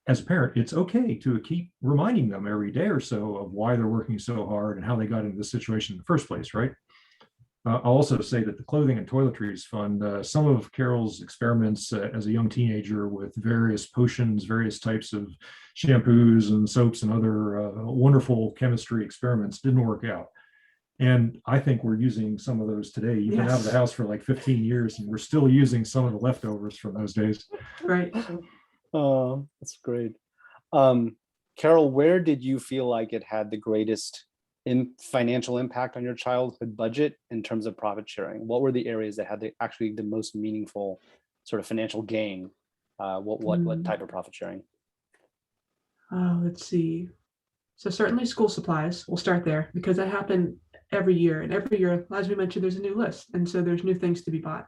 as a parent, it's okay to keep reminding them every day or so of why they're working so hard and how they got into this situation in the first place, right? I'll also say that the clothing and toiletries fund, some of Carol's experiments as a young teenager with various potions, various types of shampoos and soaps and other wonderful chemistry experiments didn't work out. And I think we're using some of those today. You've been out of the house for like 15 years and we're still using some of the leftovers from those days. Right. Oh, that's great. Carol, where did you feel like it had the greatest financial impact on your childhood budget in terms of profit sharing? What were the areas that had actually the most meaningful sort of financial gain? What type of profit sharing? Let's see. So certainly school supplies, we'll start there, because that happened every year. And every year, as we mentioned, there's a new list. And so there's new things to be bought.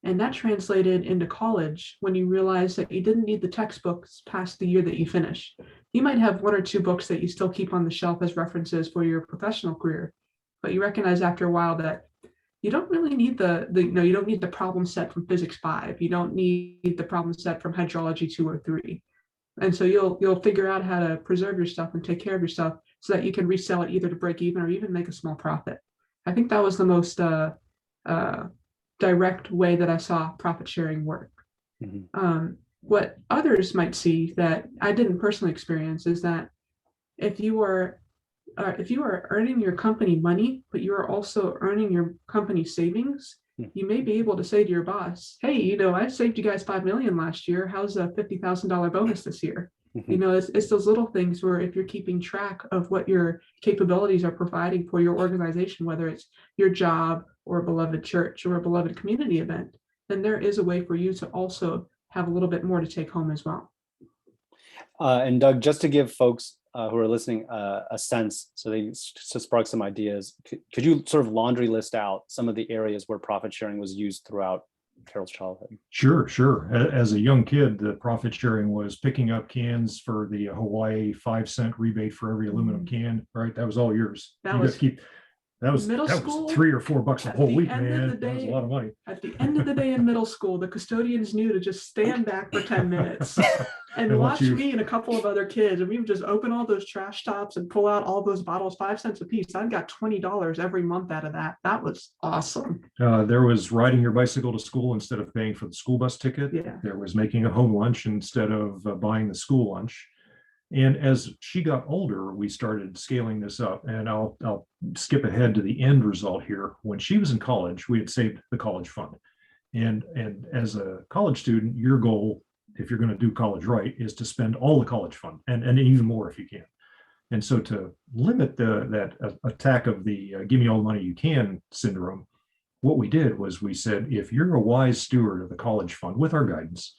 And that translated into college when you realize that you didn't need the textbooks past the year that you finish. You might have one or two books that you still keep on the shelf as references for your professional career, but you recognize after a while that you don't really need you don't need the problem set from Physics 5. You don't need the problem set from Hydrology 2 or 3. And so you'll figure out how to preserve your stuff and take care of your stuff so that you can resell it either to break even or even make a small profit. I think that was the most direct way that I saw profit sharing work. What others might see that I didn't personally experience is that if you are earning your company money, but you are also earning your company savings, you may be able to say to your boss, hey, I saved you guys $5 million last year. How's a $50,000 bonus this year? It's those little things where if you're keeping track of what your capabilities are providing for your organization, whether it's your job or a beloved church or a beloved community event, then there is a way for you to also have a little bit more to take home as well. And Doug, just to give folks who are listening a sense, so they spark some ideas, could you sort of laundry list out some of the areas where profit sharing was used throughout Carol's childhood? Sure. As a young kid, the profit sharing was picking up cans for the Hawaii 5-cent rebate for every aluminum can, right? That was all yours. That was middle school, $3 or $4 a whole week, man. That was a lot of money. At the end of the day in middle school, the custodians knew to just stand back for 10 minutes and watch me and a couple of other kids. And we would just open all those trash tops and pull out all those bottles, 5 cents a piece. I got $20 every month out of that. That was awesome. There was riding your bicycle to school instead of paying for the school bus ticket. Yeah. There was making a home lunch instead of buying the school lunch. And as she got older, we started scaling this up. And I'll skip ahead to the end result here. When she was in college, we had saved the college fund. And as a college student, your goal, if you're going to do college right, is to spend all the college fund and even more if you can. And so to limit that attack of the give me all the money you can syndrome, what we did was we said, if you're a wise steward of the college fund with our guidance,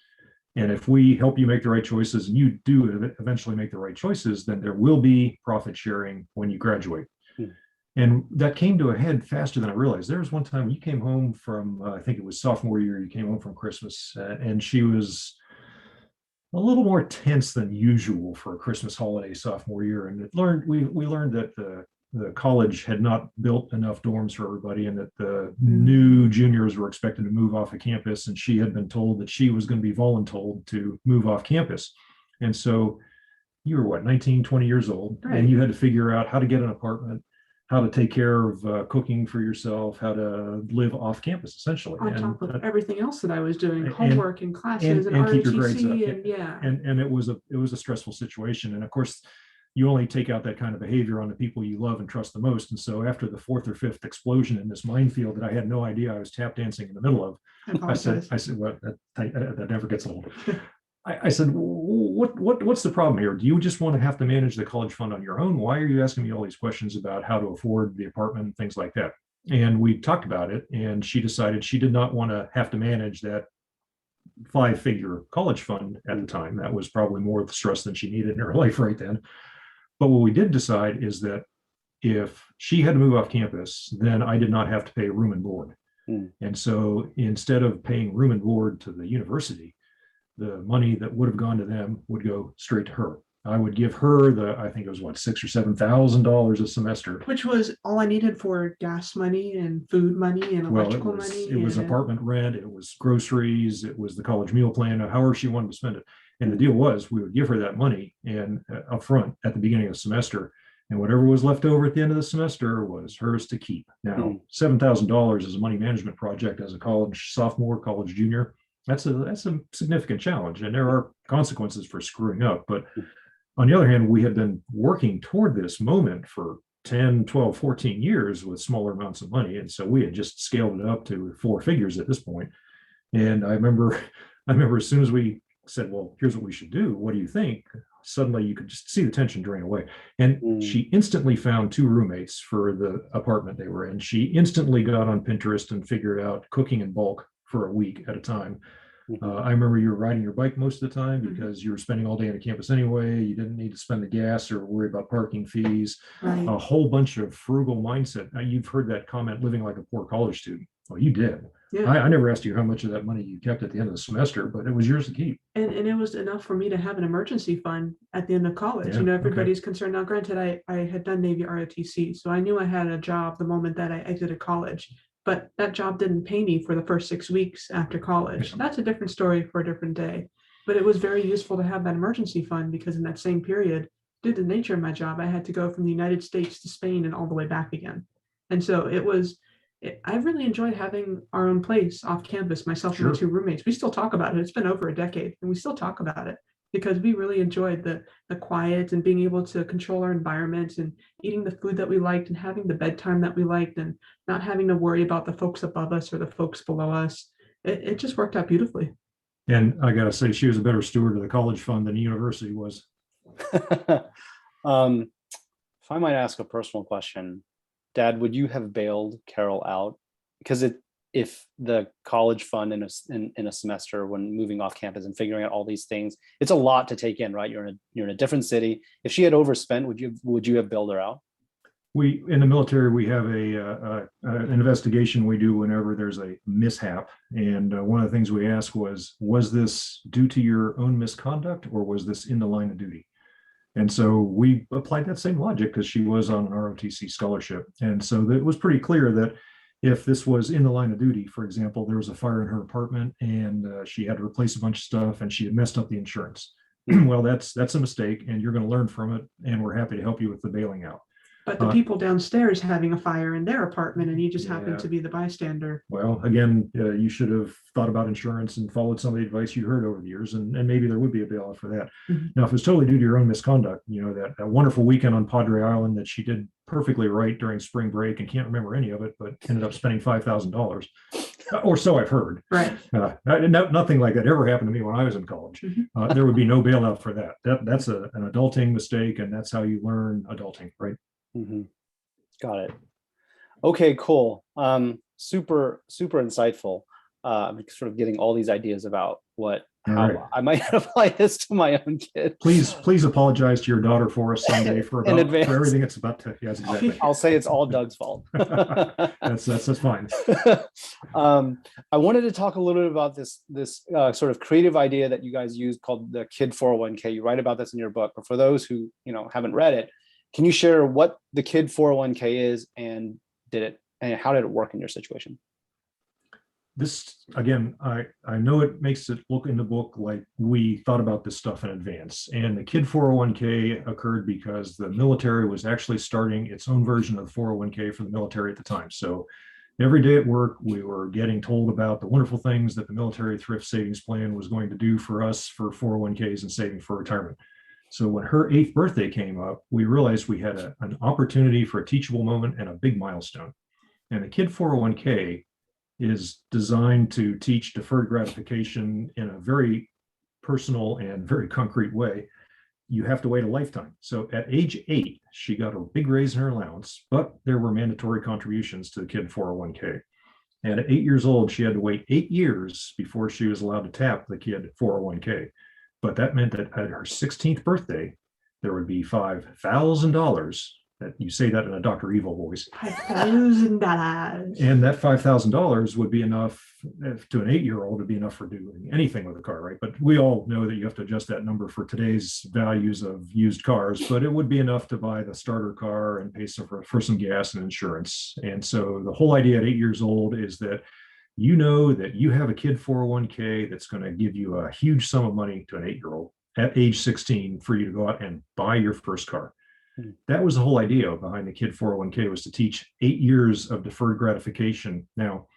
and if we help you make the right choices and you do eventually make the right choices, then there will be profit sharing when you graduate. Hmm. And that came to a head faster than I realized. There was one time you came home from, I think it was sophomore year, you came home from Christmas, and she was a little more tense than usual for a Christmas holiday sophomore year. And we learned that the college had not built enough dorms for everybody, and that the new juniors were expected to move off of campus, and she had been told that she was going to be voluntold to move off campus. And so you were what, 19, 20 years old, Right. and you had to figure out how to get an apartment, how to take care of cooking for yourself, how to live off campus, essentially. On top of everything else that I was doing, and- homework and classes and keep your grades up. ROTC, and yeah. And it was a stressful situation. And of course, you only take out that kind of behavior on the people you love and trust the most. And so after the fourth or fifth explosion in this minefield that I had no idea I was tap dancing in the middle of, I said, well, that never gets old. I said, what's the problem here? Do you just want to have to manage the college fund on your own? Why are you asking me all these questions about how to afford the apartment and things like that? And we talked about it, and she decided she did not want to have to manage that 5-figure college fund at the time. That was probably more stress than she needed in her life right then. But what we did decide is that if she had to move off campus, then I did not have to pay room and board. And so instead of paying room and board to the university, the money that would have gone to them would go straight to her. I would give her I think it was what, $6,000 or $7,000 a semester, which was all I needed for gas money and food money and electrical money. It was apartment rent, it was groceries, it was the college meal plan, however she wanted to spend it. And the deal was, we would give her that money and up front at the beginning of the semester, and whatever was left over at the end of the semester was hers to keep. Now, $7,000 is a money management project as a college sophomore, college junior. That's a significant challenge, and there are consequences for screwing up. But on the other hand, we had been working toward this moment for 10, 12, 14 years with smaller amounts of money. And so we had just scaled it up to 4 figures at this point. And I remember as soon as we said, well, here's what we should do, what do you think? Suddenly you could just see the tension drain away. And she instantly found 2 roommates for the apartment they were in. She instantly got on Pinterest and figured out cooking in bulk for a week at a time. I remember you were riding your bike most of the time because you were spending all day on the campus anyway. You didn't need to spend the gas or worry about parking fees. Right. A whole bunch of frugal mindset. Now, you've heard that comment, living like a poor college student. Well, you did. Yeah. I never asked you how much of that money you kept at the end of the semester, but it was yours to keep. And it was enough for me to have an emergency fund at the end of college. Yeah, You know, everybody's concerned. Now, granted, I had done Navy ROTC, so I knew I had a job the moment that I exited college. But that job didn't pay me for the first 6 weeks after college. That's a different story for a different day. But it was very useful to have that emergency fund, because in that same period, due to the nature of my job, I had to go from the United States to Spain and all the way back again. And so I really enjoyed having our own place off campus, myself and my 2 roommates. We still talk about it. It's been over a decade, and we still talk about it because we really enjoyed the quiet and being able to control our environment and eating the food that we liked and having the bedtime that we liked and not having to worry about the folks above us or the folks below us. It just worked out beautifully. And I got to say, she was a better steward of the college fund than the university was. If I might ask a personal question, Dad, would you have bailed Carol out? Because if the college fund in a semester when moving off campus and figuring out all these things, it's a lot to take in, right? You're in a different city. If she had overspent, would you have bailed her out? We, in the military, we have an investigation we do whenever there's a mishap. And one of the things we asked was this due to your own misconduct, or was this in the line of duty? And so we applied that same logic because she was on an ROTC scholarship. And so it was pretty clear that if this was in the line of duty, for example, there was a fire in her apartment and she had to replace a bunch of stuff and she had messed up the insurance. Well, that's a mistake, and you're going to learn from it. And we're happy to help you with the bailing out. But the people downstairs having a fire in their apartment, and you just happen to be the bystander. Well, again, you should have thought about insurance and followed some of the advice you heard over the years, and maybe there would be a bailout for that. Now, if it's totally due to your own misconduct, that wonderful weekend on Padre Island that she did perfectly right during spring break and can't remember any of it, but ended up spending $5,000. or so I've heard. Right. Nothing like that ever happened to me when I was in college. There would be no bailout for that. That's an adulting mistake, and that's how you learn adulting, right? Mm-hmm. Got it. Okay, cool. Super insightful. I'm sort of getting all these ideas about how right. I might apply this to my own kid. Please apologize to your daughter for us someday for everything it's about to. Yes, exactly. I'll say it's all Doug's fault. that's fine. I wanted to talk a little bit about this sort of creative idea that you guys use called the Kid 401k. You write about this in your book, but for those who haven't read it, can you share what the Kid 401k is and how did it work in your situation? This, again, I know it makes it look in the book like we thought about this stuff in advance. And the Kid 401k occurred because the military was actually starting its own version of the 401k for the military at the time. So every day at work, we were getting told about the wonderful things that the military thrift savings plan was going to do for us for 401ks and saving for retirement. So when her 8th birthday came up, we realized we had an opportunity for a teachable moment and a big milestone. And the Kid 401k is designed to teach deferred gratification in a very personal and very concrete way. You have to wait a lifetime. So at age 8, she got a big raise in her allowance, but there were mandatory contributions to the Kid 401k. And at 8 years old, she had to wait 8 years before she was allowed to tap the Kid 401k. But that meant that at her 16th birthday, there would be $5,000. That you say that in a Dr. Evil voice. $5,000. And that $5,000 would be enough to an 8-year-old to be enough for doing anything with a car, right? But we all know that you have to adjust that number for today's values of used cars, but it would be enough to buy the starter car and pay for some gas and insurance. And so the whole idea at 8 years old is that you know that you have a Kid 401k that's going to give you a huge sum of money to an 8-year-old at age 16 for you to go out and buy your first car. That was the whole idea behind the Kid 401k, was to teach 8 years of deferred gratification. Now,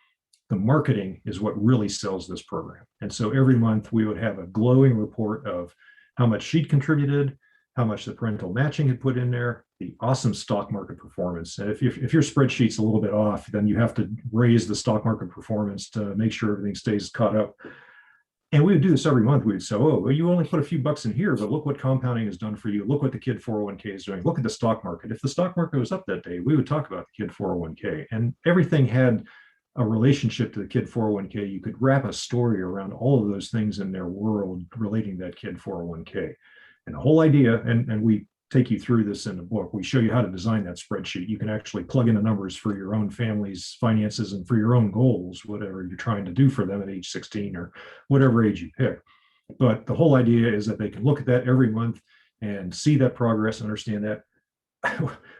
the marketing is what really sells this program. And so every month we would have a glowing report of how much she'd contributed, how much the parental matching had put in there, the awesome stock market performance. And if your spreadsheet's a little bit off, then you have to raise the stock market performance to make sure everything stays caught up. And we would do this every month. We would say, oh, well, you only put a few bucks in here, but look what compounding has done for you. Look what the Kid 401k is doing. Look at the stock market. If the stock market was up that day, we would talk about the Kid 401k. And everything had a relationship to the Kid 401k. You could wrap a story around all of those things in their world relating to that Kid 401k. And the whole idea, and we take you through this in the book. We show you how to design that spreadsheet. You can actually plug in the numbers for your own family's finances and for your own goals, whatever you're trying to do for them at age 16 or whatever age you pick. But the whole idea is that they can look at that every month and see that progress and understand that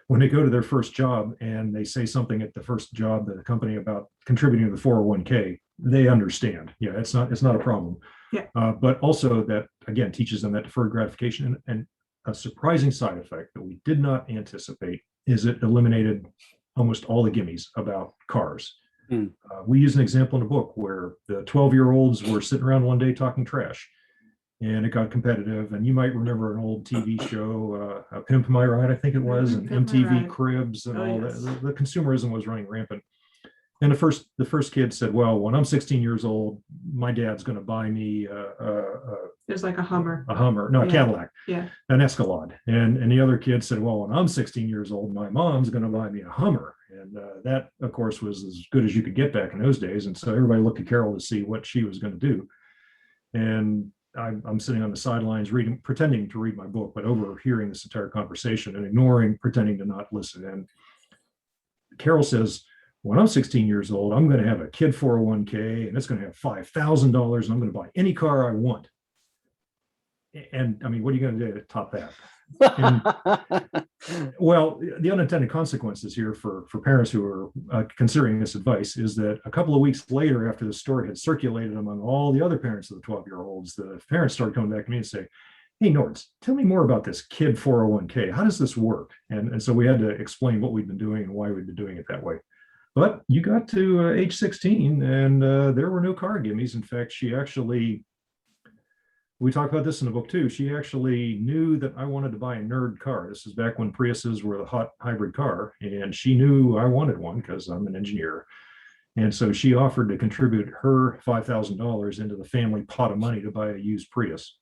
when they go to their first job and they say something at the first job, the company, about contributing to the 401k, they understand. Yeah, it's not a problem. Yeah. But also that, again, teaches them that deferred gratification. And a surprising side effect that we did not anticipate is it eliminated almost all the gimmies about cars. We use an example in the book where the 12-year-olds were sitting around one day talking trash, and it got competitive. And you might remember an old TV show, Pimp My Ride, I think it was, and MTV Cribs and all that. The consumerism was running rampant. And the first kid said, well, when I'm 16 years old, my dad's going to buy me There's like a Hummer. No, a Cadillac, Yeah. an Escalade. And the other kid said, well, when I'm 16 years old, my mom's going to buy me a Hummer. And that, of course, was as good as you could get back in those days. And so everybody looked at Carol to see what she was going to do. And I'm sitting on the sidelines pretending to read my book, but overhearing this entire conversation and pretending to not listen. And Carol says, when I'm 16 years old, I'm going to have a Kid 401k, and it's going to have $5,000, and I'm going to buy any car I want. And I mean, what are you going to do to top that? And, well, the unintended consequences here for parents who are considering this advice is that a couple of weeks later, after the story had circulated among all the other parents of the 12-year-olds, the parents started coming back to me and say, hey, Nords, tell me more about this Kid 401k. How does this work? And so we had to explain what we'd been doing and why we'd been doing it that way. But you got to age 16 and there were no car gimmies. In fact, we talk about this in the book too. She actually knew that I wanted to buy a nerd car. This is back when Priuses were the hot hybrid car. And she knew I wanted one because I'm an engineer. And so she offered to contribute her $5,000 into the family pot of money to buy a used Prius.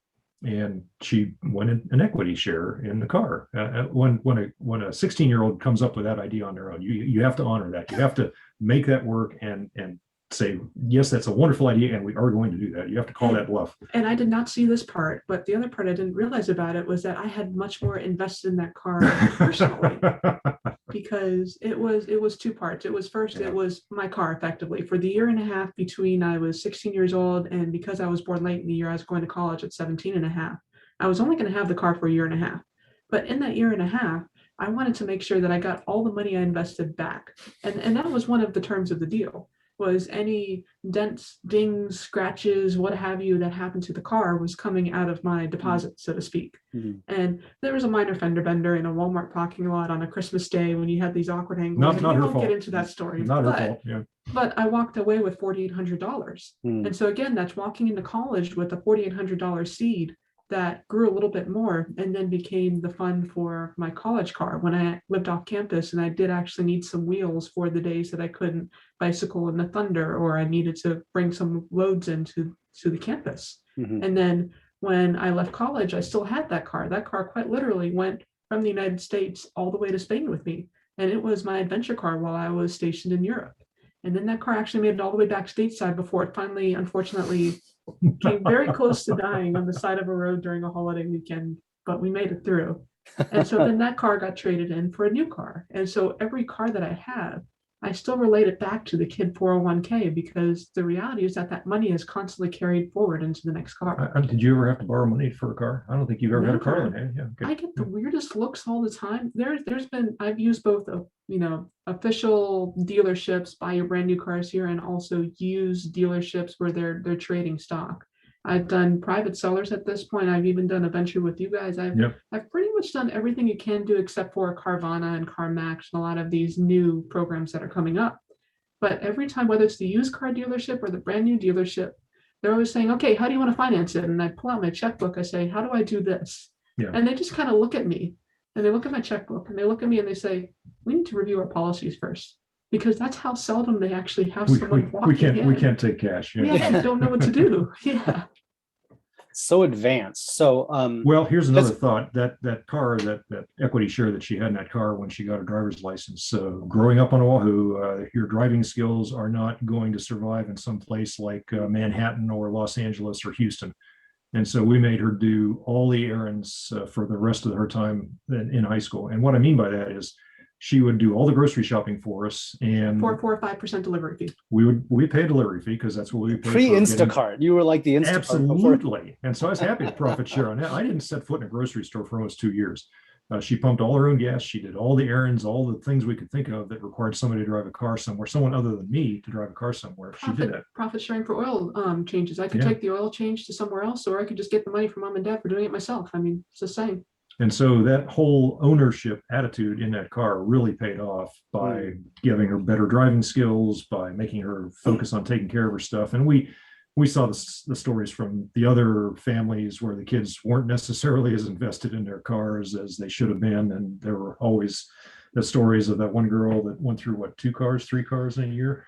And she wanted an equity share in the car. When a 16-year-old comes up with that idea on their own, you have to honor that. You have to make that work and say, yes, that's a wonderful idea, and we are going to do that. You have to call that bluff. And I did not see this part, but the other part I didn't realize about it was that I had much more invested in that car personally, because it was two parts. It was first, Yeah. It was my car effectively for the year and a half between I was 16 years old, and because I was born late in the year, I was going to college at 17 and a half. I was only going to have the car for a year and a half. But in that year and a half, I wanted to make sure that I got all the money I invested back. And that was one of the terms of the deal, was any dents, dings, scratches, what have you, that happened to the car was coming out of my deposit, so to speak. Mhm. And there was a minor fender bender in a Walmart parking lot on a Christmas day when you had these awkward angles. Not and we her won't fault. get into that story. Not her but, fault. Yeah. but I walked away with $4,800. Mm. And so again, that's walking into college with a $4,800 seed that grew a little bit more and then became the fund for my college car when I lived off campus, and I did actually need some wheels for the days that I couldn't bicycle in the thunder, or I needed to bring some loads into the campus. Mhm. And then when I left college, I still had that car. That car quite literally went from the United States all the way to Spain with me. And it was my adventure car while I was stationed in Europe. And then that car actually made it all the way back stateside before it finally, unfortunately, came very close to dying on the side of a road during a holiday weekend, but we made it through. And so then that car got traded in for a new car. And so every car that I have, I still relate it back to the kid 401k, because the reality is that that money is constantly carried forward into the next car. Did you ever have to borrow money for a car? I don't think you've ever had a car Never. loan, have you? Yeah. Good. I get the weirdest looks all the time. There's been, I've used both of, official dealerships, buy your brand new cars here, and also used dealerships where they're trading stock. I've done private sellers at this point. I've even done a venture with you guys. Yep. I've pretty much done everything you can do except for Carvana and CarMax and a lot of these new programs that are coming up. But every time, whether it's the used car dealership or the brand new dealership, they're always saying, okay, how do you want to finance it? And I pull out my checkbook. I say, how do I do this? Yeah. And they just kind of look at me, and they look at my checkbook, and they look at me and they say, we need to review our policies first, because that's how seldom they actually have someone walking in. We can't take cash. Yeah, I don't know what to do. Yeah. So advanced. So Well, here's another thought. That car, that equity share that she had in that car when she got her driver's license. Growing up on Oahu, your driving skills are not going to survive in some place like Manhattan or Los Angeles or Houston. And so we made her do all the errands for the rest of her time in high school. And what I mean by that is she would do all the grocery shopping for us, and 4 or 5% delivery fee. we pay a delivery fee because that's what we pay. Pre-Instacart. You were like the Instacart. Absolutely. And so I was happy to profit share on that. I didn't set foot in a grocery store for almost 2 years. She pumped all her own gas. She did all the errands, all the things we could think of that required somebody to drive a car somewhere, someone other than me to drive a car somewhere. She did that. Profit sharing for oil changes. I could take the oil change to somewhere else, or I could just get the money from mom and dad for doing it myself. I mean, it's the same. And so that whole ownership attitude in that car really paid off by giving her better driving skills, by making her focus on taking care of her stuff. And we saw the stories from the other families where the kids weren't necessarily as invested in their cars as they should have been. And there were always the stories of that one girl that went through three cars in a year?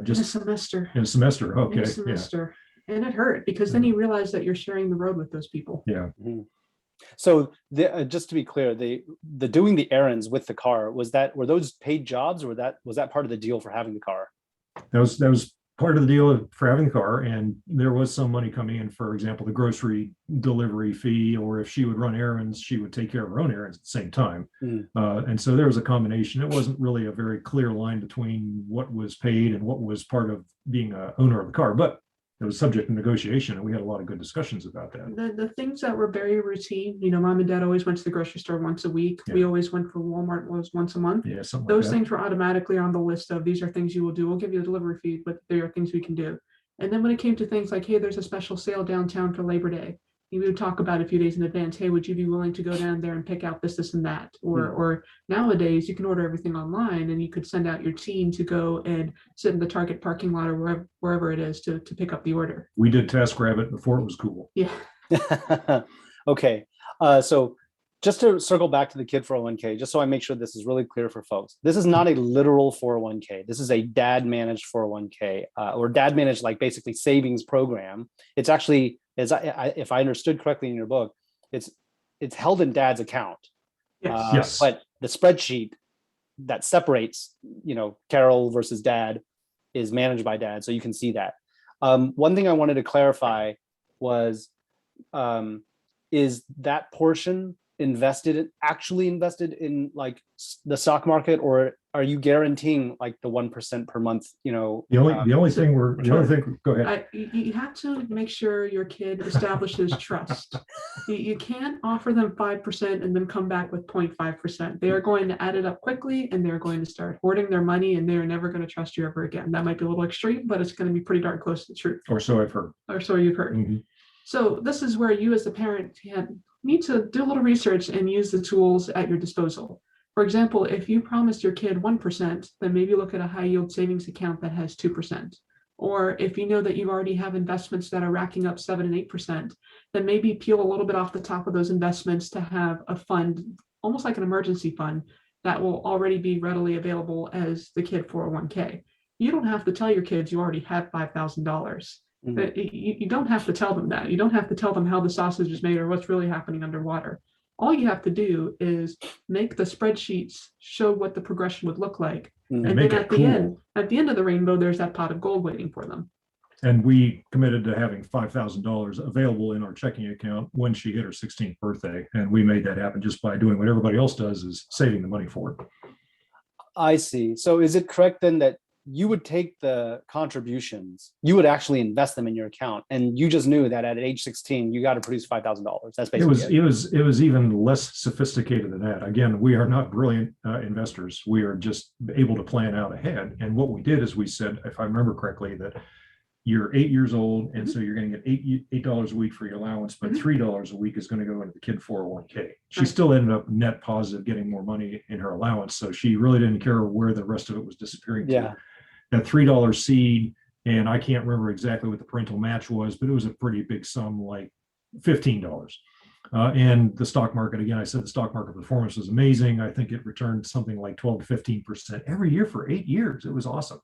Just in a semester. In a semester. Okay. In a semester. Yeah. And it hurt because then you realize that you're sharing the road with those people. Yeah. Mm-hmm. So just to be clear, the doing the errands with the car, were those paid jobs, or was that part of the deal for having the car? That was part of the deal for having the car, and there was some money coming in, for example, the grocery delivery fee, or if she would run errands, she would take care of her own errands at the same time. And so there was a combination. It wasn't really a very clear line between what was paid and what was part of being an owner of the car, but it was subject to negotiation, and we had a lot of good discussions about that. The things that were very routine, mom and dad always went to the grocery store once a week. Yeah. We always went for Walmart once a month. Yeah, something Those like that. things were automatically on the list of these are things you will do. We'll give you a delivery fee, but there are things we can do. And then when it came to things like, hey, there's a special sale downtown for Labor Day, we would talk about a few days in advance. Hey, would you be willing to go down there and pick out this, and that? Or nowadays you can order everything online, and you could send out your team to go and sit in the Target parking lot or wherever it is to pick up the order. We did TaskRabbit before it was cool. Yeah. Okay. So Just to circle back to the kid 401k, just so I make sure this is really clear for folks, this is not a literal 401k. This is a dad managed 401k or dad managed, like basically savings program. It's actually, if I understood correctly in your book, it's held in dad's account. Yes. Yes. But the spreadsheet that separates, Carol versus dad is managed by dad. So you can see that. One thing I wanted to clarify was, is that portion actually invested in like the stock market, or are you guaranteeing like the 1% per month? The only thing go ahead. You have to make sure your kid establishes trust. You can't offer them 5% and then come back with 0.5%. They are going to add it up quickly, and they're going to start hoarding their money, and they're never going to trust you ever again. That might be a little extreme, but it's going to be pretty darn close to the truth. Or so I've heard. Or so you've heard. Mm-hmm. So this is where you as the parent need to do a little research and use the tools at your disposal. For example, if you promised your kid 1%, then maybe look at a high yield savings account that has 2%. Or if you know that you already have investments that are racking up 7 and 8%, then maybe peel a little bit off the top of those investments to have a fund, almost like an emergency fund, that will already be readily available as the kid 401k. You don't have to tell your kids you already have $5,000. But you don't have to tell them that. You don't have to tell them how the sausage is made or what's really happening underwater. All you have to do is make the spreadsheets show what the progression would look like. And then at the end of the rainbow, there's that pot of gold waiting for them. And we committed to having $5,000 available in our checking account when she hit her 16th birthday. And we made that happen just by doing what everybody else does, is saving the money for it. I see. So is it correct then that you would take the contributions, you would actually invest them in your account, and you just knew that at age 16 you got to produce $5,000? That's basically it was even less sophisticated than that. Again, we are not brilliant investors. We are just able to plan out ahead. And what we did is we said, if I remember correctly, that you're 8 years old, and so you're going to get $8 a week for your allowance, but $3 a week is going to go into the kid 401k. She still ended up net positive, getting more money in her allowance, so she really didn't care where the rest of it was disappearing to. That $3 seed, and I can't remember exactly what the parental match was, but it was a pretty big sum, like $15. And the stock market, again, I said the stock market performance was amazing. I think it returned something like 12 to 15% every year for 8 years. It was awesome.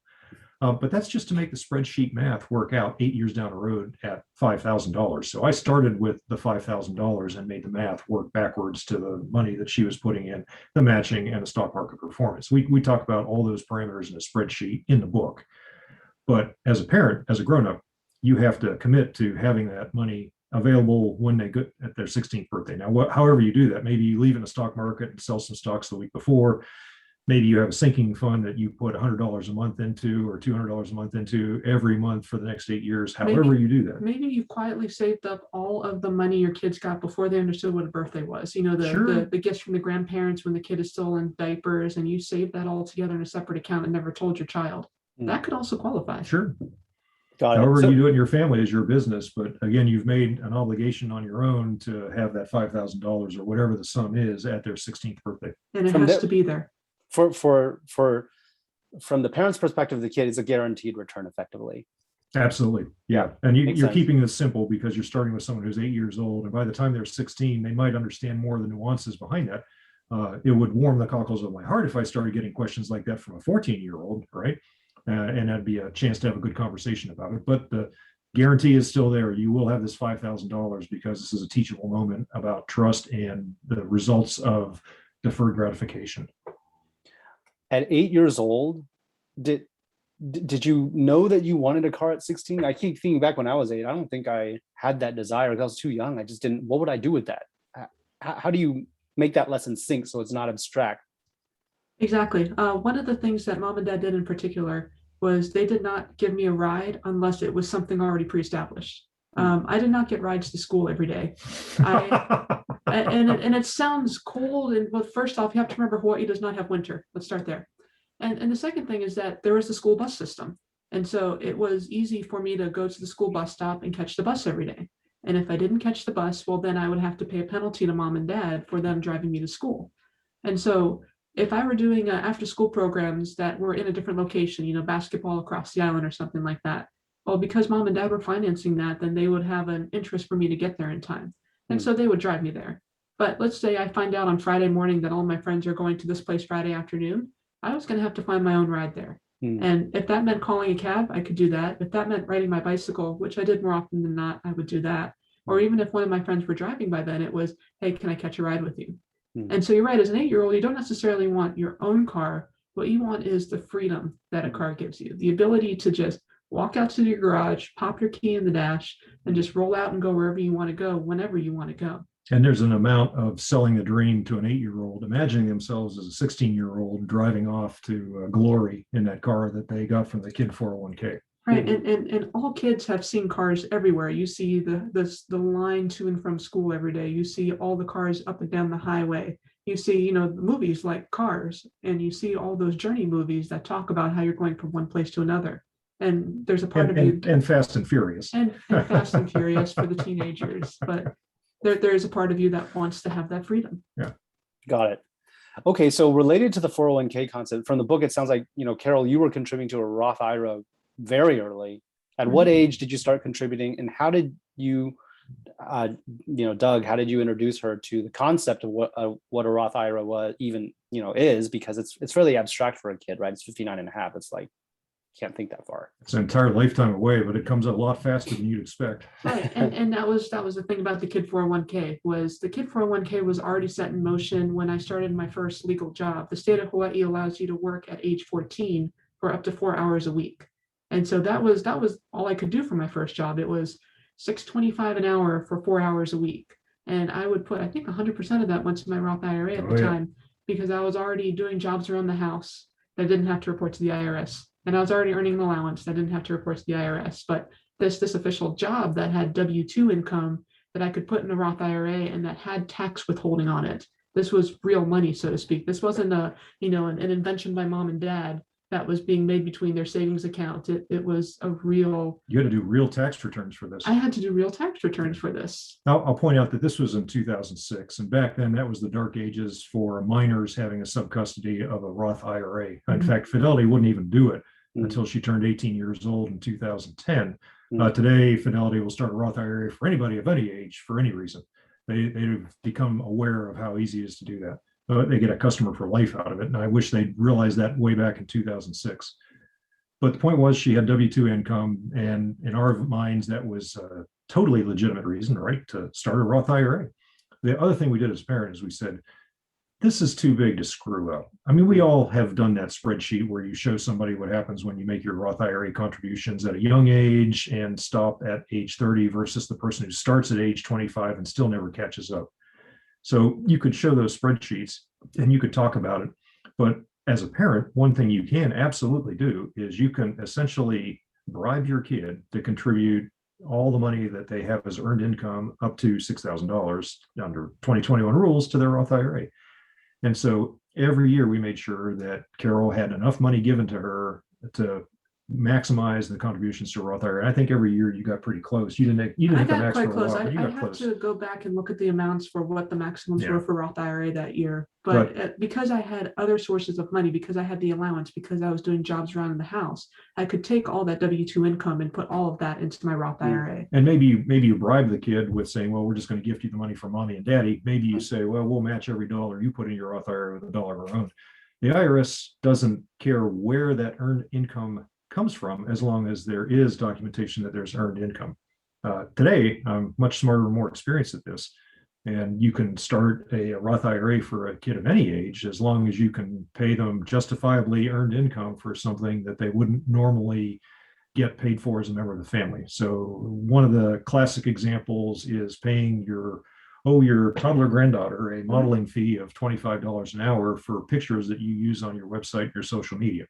But that's just to make the spreadsheet math work out 8 years down the road at $5,000. So I started with the $5,000 and made the math work backwards to the money that she was putting in, the matching and the stock market performance. We talk about all those parameters in a spreadsheet in the book. But as a parent, as a grown-up, you have to commit to having that money available when they get at their 16th birthday. Now, however you do that, maybe you leave in the stock market and sell some stocks the week before. Maybe you have a sinking fund that you put $100 a month into, or $200 a month into every month for the next 8 years, however you do that. Maybe you've quietly saved up all of the money your kids got before they understood what a birthday was. The gifts from the grandparents when the kid is still in diapers, and you saved that all together in a separate account and never told your child. That could also qualify. Sure. However you do it in your family is your business. But again, you've made an obligation on your own to have that $5,000 or whatever the sum is at their 16th birthday. And it has to be there. From the parent's perspective, the kid is a guaranteed return effectively. Absolutely. Yeah. And you're keeping this simple because you're starting with someone who's 8 years old. And by the time they're 16, they might understand more of the nuances behind that. It would warm the cockles of my heart if I started getting questions like that from a 14-year-old, right? And that'd be a chance to have a good conversation about it. But the guarantee is still there. You will have this $5,000 because this is a teachable moment about trust and the results of deferred gratification. At 8 years old, did you know that you wanted a car at 16? I keep thinking back when I was 8. I don't think I had that desire because I was too young. I just didn't. What would I do with that? How do you make that lesson sink so it's not abstract? Exactly. One of the things that mom and dad did in particular was they did not give me a ride unless it was something already pre-established. I did not get rides to school every day. And it sounds cold. But first off, you have to remember Hawaii does not have winter. Let's start there. And the second thing is that there was the school bus system. And so it was easy for me to go to the school bus stop and catch the bus every day. And if I didn't catch the bus, well, then I would have to pay a penalty to mom and dad for them driving me to school. And so if I were doing after school programs that were in a different location, basketball across the island or something like that, well, because mom and dad were financing that, then they would have an interest for me to get there in time. And so they would drive me there. But let's say I find out on Friday morning that all my friends are going to this place Friday afternoon. I was going to have to find my own ride there. Hmm. And if that meant calling a cab, I could do that. If that meant riding my bicycle, which I did more often than not, I would do that. Or even if one of my friends were driving by then, it was, hey, can I catch a ride with you? Hmm. And so you're right, as an 8-year-old, you don't necessarily want your own car. What you want is the freedom that a car gives you, the ability to just walk out to your garage, pop your key in the dash, and just roll out and go wherever you want to go, whenever you want to go. And there's an amount of selling the dream to an 8-year-old, imagining themselves as a 16-year-old driving off to glory in that car that they got from the kid 401k. Right, and all kids have seen cars everywhere. You see the line to and from school every day. You see all the cars up and down the highway. You see, movies like Cars, and you see all those journey movies that talk about how you're going from one place to another. And there's a part of you, And Fast and Furious. and Fast and Furious for the teenagers, but there's a part of you that wants to have that freedom. Yeah. Got it. Okay, so related to the 401k concept, from the book, it sounds like, Carol, you were contributing to a Roth IRA very early. At what age did you start contributing, and how did you, Doug, how did you introduce her to the concept of what a Roth IRA was even, is, because it's fairly abstract for a kid, right? It's 59 and a half. It's like, can't think that far. It's an entire lifetime away, but it comes up a lot faster than you'd expect. Right, and that was the thing about the Kid 401k, was the Kid 401k was already set in motion when I started my first legal job. The state of Hawaii allows you to work at age 14 for up to 4 hours a week. And so that was all I could do for my first job. It was $6.25 an hour for 4 hours a week. And I would put, I think 100% of that went to my Roth IRA at the time, because I was already doing jobs around the house that didn't have to report to the IRS. And I was already earning an allowance that didn't have to report to the IRS. But this official job that had W-2 income that I could put in a Roth IRA and that had tax withholding on it. This was real money, so to speak. This wasn't an invention by mom and dad that was being made between their savings account. It was a real. You had to do real tax returns for this. I had to do real tax returns for this. Now, I'll point out that this was in 2006, and back then that was the dark ages for minors having a sub-custody of a Roth IRA. In fact, Fidelity wouldn't even do it until she turned 18 years old in 2010. Today, Fidelity will start a Roth IRA for anybody of any age for any reason. They've become aware of how easy it is to do that. They get a customer for life out of it, and I wish they'd realized that way back in 2006. But the point was, she had W-2 income, and in our minds, that was a totally legitimate reason, right, to start a Roth IRA. The other thing we did as parents is we said, this is too big to screw up. I mean, we all have done that spreadsheet where you show somebody what happens when you make your Roth IRA contributions at a young age and stop at age 30 versus the person who starts at age 25 and still never catches up. So you could show those spreadsheets and you could talk about it. But as a parent, one thing you can absolutely do is you can essentially bribe your kid to contribute all the money that they have as earned income up to $6,000 under 2021 rules to their Roth IRA. And so every year we made sure that Carol had enough money given to her to maximize the contributions to Roth IRA. I think every year you got pretty close. You didn't hit the max for a while, but you got close. I have to go back and look at the amounts for what the maximums were for Roth IRA that year. But because I had other sources of money, because I had the allowance, because I was doing jobs around in the house, I could take all that W-2 income and put all of that into my Roth IRA. And maybe you bribe the kid with saying, well, we're just going to gift you the money from mommy and daddy. Maybe you say, well, we'll match every dollar you put in your Roth IRA with $1 of our own. The IRS doesn't care where that earned income comes from, as long as there is documentation that there's earned income. Today, I'm much smarter and more experienced at this. And you can start a Roth IRA for a kid of any age, as long as you can pay them justifiably earned income for something that they wouldn't normally get paid for as a member of the family. So one of the classic examples is paying your toddler granddaughter a modeling fee of $25 an hour for pictures that you use on your website, your social media.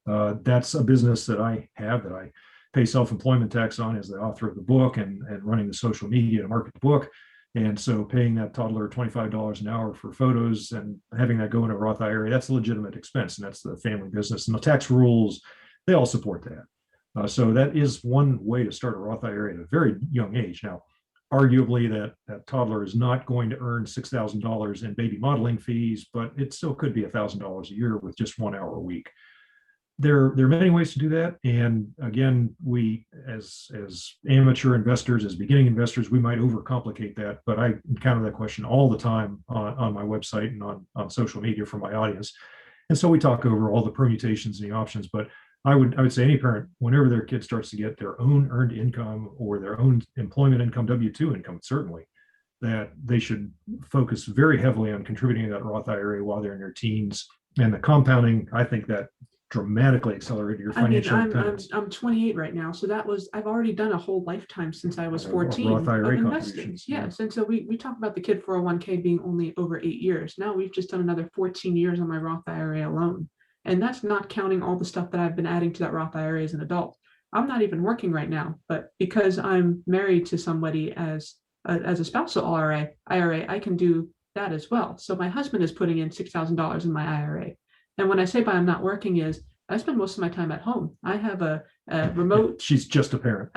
That's a business that I have, that I pay self-employment tax on as the author of the book and running the social media to market the book. And so paying that toddler $25 an hour for photos and having that go into a Roth IRA, that's a legitimate expense, and that's the family business. And the tax rules, they all support that. So that is one way to start a Roth IRA at a very young age. Now, arguably that toddler is not going to earn $6,000 in baby modeling fees, but it still could be $1,000 a year with just 1 hour a week. there are many ways to do that. And again, we as amateur investors, as beginning investors, we might overcomplicate that. But I encounter that question all the time on my website and on social media from my audience. And so we talk over all the permutations and the options. But I would say any parent, whenever their kid starts to get their own earned income or their own employment income, W-2 income, certainly, that they should focus very heavily on contributing to that Roth IRA while they're in their teens. And the compounding, I think that dramatically accelerated your financial independence. I'm 28 right now, so I've already done a whole lifetime since I was 14 Roth IRA of investing. contributions. Yes, and so we talk about the kid 401k being only over 8 years. Now we've just done another 14 years on my Roth IRA alone, and that's not counting all the stuff that I've been adding to that Roth IRA as an adult. I'm not even working right now, but because I'm married to somebody as a spousal IRA, I can do that as well. So my husband is putting in $6,000 in my IRA. And when I say by I'm not working is I spend most of my time at home. I have a remote. She's just a parent.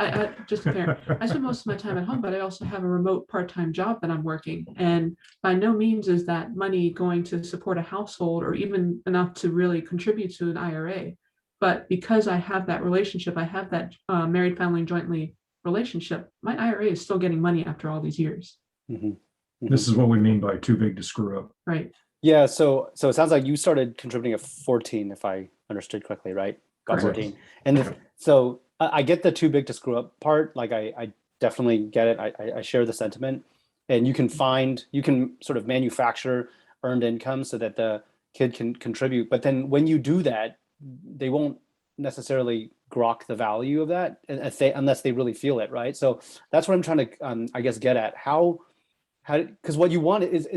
Just a parent. I spend most of my time at home, but I also have a remote part-time job that I'm working. And by no means is that money going to support a household or even enough to really contribute to an IRA. But because I have that relationship, I have that married, family, jointly relationship, my IRA is still getting money after all these years. Mm-hmm. Mm-hmm. This is what we mean by too big to screw up. Right. Yeah. So it sounds like you started contributing at 14, if I understood correctly, right? Got 14. And so I get the too big to screw up part. Like I definitely get it. I share the sentiment. And you can sort of manufacture earned income so that the kid can contribute. But then when you do that, they won't necessarily grok the value of that unless they really feel it, right? So that's what I'm trying to, I guess, get at. How because what you want is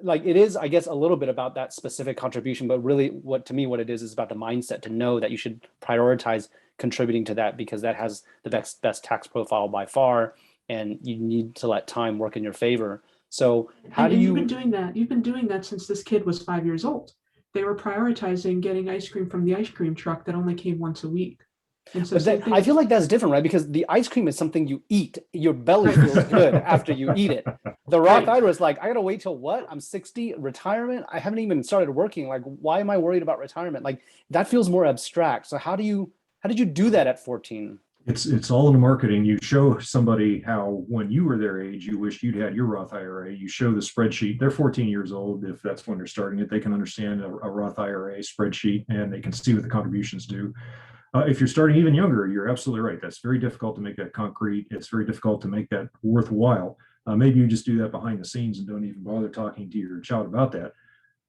like, it is, I guess, a little bit about that specific contribution, but really what it is about the mindset to know that you should prioritize contributing to that because that has the best tax profile by far, and you need to let time work in your favor. So you've been doing that since this kid was 5 years old. They were prioritizing getting ice cream from the ice cream truck that only came once a week. And so I feel like that's different, right? Because the ice cream is something you eat. Your belly feels good after you eat it. The Roth IRA is like, I gotta wait till what? I'm 60, retirement? I haven't even started working. Like, why am I worried about retirement? Like, that feels more abstract. So how did you do that at 14? It's all in the marketing. You show somebody how when you were their age, you wished you'd had your Roth IRA. You show the spreadsheet. They're 14 years old. If that's when they're starting it, they can understand a Roth IRA spreadsheet and they can see what the contributions do. If you're starting even younger, you're absolutely right. That's very difficult to make that concrete. It's very difficult to make that worthwhile. Maybe you just do that behind the scenes and don't even bother talking to your child about that.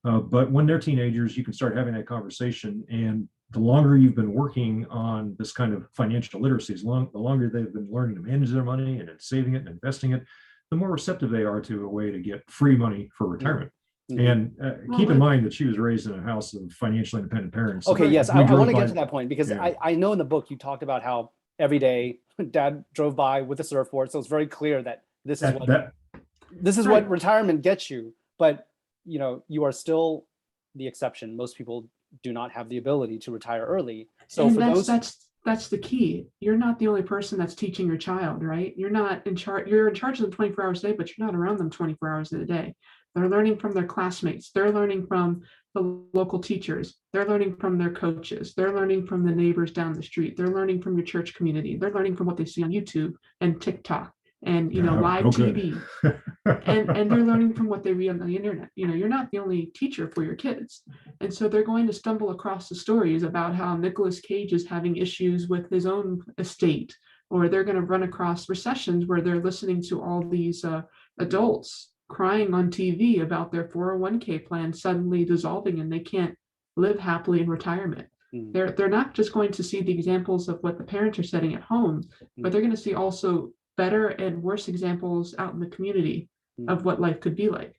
But when they're teenagers, you can start having that conversation. And the longer you've been working on this kind of financial literacy, the longer they've been learning to manage their money and saving it and investing it, the more receptive they are to a way to get free money for retirement. Mm-hmm. And keep in mind that she was raised in a house of financially independent parents. Okay, yes, I want to get to that point because I know in the book you talked about how every day dad drove by with a surfboard, so it's very clear that this is what retirement gets you. But you are still the exception. Most people do not have the ability to retire early. So that's the key. You're not the only person that's teaching your child, right? You're not in charge. You're in charge of them 24 hours a day, but you're not around them 24 hours a day. They're learning from their classmates. They're learning from the local teachers. They're learning from their coaches. They're learning from the neighbors down the street. They're learning from your church community. They're learning from what they see on YouTube and TikTok and live TV. and they're learning from what they read on the internet. You're not the only teacher for your kids. And so they're going to stumble across the stories about how Nicolas Cage is having issues with his own estate, or they're going to run across recessions where they're listening to all these adults crying on TV about their 401k plan suddenly dissolving and they can't live happily in retirement. They're not just going to see the examples of what the parents are setting at home, but they're going to see also better and worse examples out in the community of what life could be like.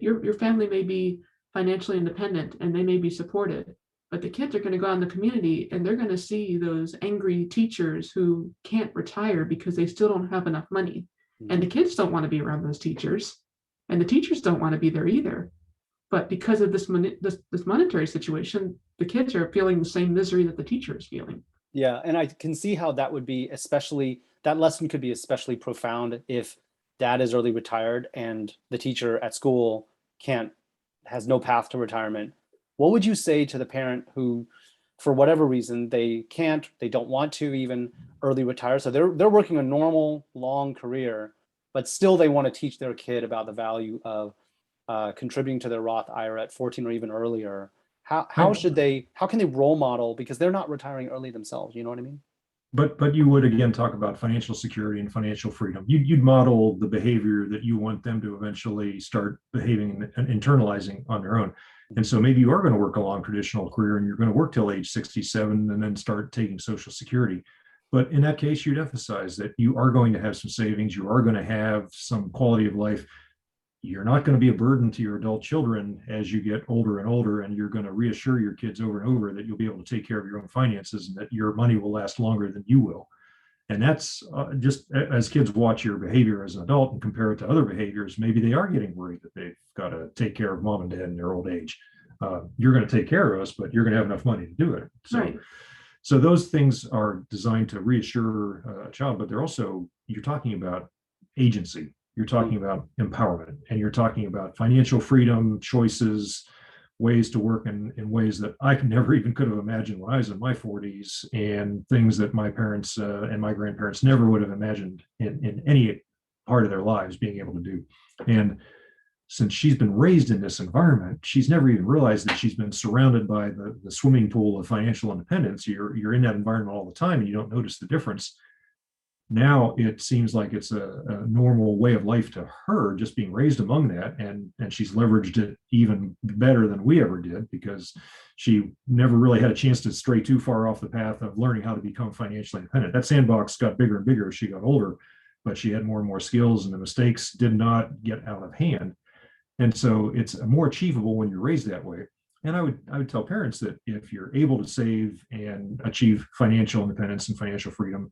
Your family may be financially independent and they may be supported, but the kids are going to go out in the community and they're going to see those angry teachers who can't retire because they still don't have enough money. And the kids don't want to be around those teachers. And the teachers don't want to be there either. But because of this monetary situation, the kids are feeling the same misery that the teacher is feeling. Yeah, and I can see how that lesson could be especially profound if dad is early retired and the teacher at school has no path to retirement. What would you say to the parent who for whatever reason, they don't want to even early retire. So they're working a normal long career, but still they want to teach their kid about the value of contributing to their Roth IRA at 14 or even earlier. How can they role model, because they're not retiring early themselves? You know what I mean? But you would again talk about financial security and financial freedom. You'd model the behavior that you want them to eventually start behaving and internalizing on their own. And so maybe you are going to work a long traditional career and you're going to work till age 67 and then start taking Social Security. But in that case, you'd emphasize that you are going to have some savings, you are going to have some quality of life. You're not going to be a burden to your adult children as you get older and older, and you're going to reassure your kids over and over that you'll be able to take care of your own finances and that your money will last longer than you will. And that's just as kids watch your behavior as an adult and compare it to other behaviors, maybe they are getting worried that they've got to take care of mom and dad in their old age. You're going to take care of us, but you're going to have enough money to do it. So, Right. so those things are designed to reassure a child, but they're also, you're talking about agency. You're talking about empowerment, and you're talking about financial freedom, choices, ways to work in ways that I never even could have imagined when I was in my 40s, and things that my parents and my grandparents never would have imagined in any part of their lives being able to do. And since she's been raised in this environment, she's never even realized that she's been surrounded by the swimming pool of financial independence. You're in that environment all the time and you don't notice the difference. Now it seems like it's a normal way of life to her, just being raised among that, and she's leveraged it even better than we ever did, because she never really had a chance to stray too far off the path of learning how to become financially independent. That sandbox got bigger and bigger as she got older, but she had more and more skills, and the mistakes did not get out of hand. And so it's more achievable when you're raised that way. And I would tell parents that if you're able to save and achieve financial independence and financial freedom,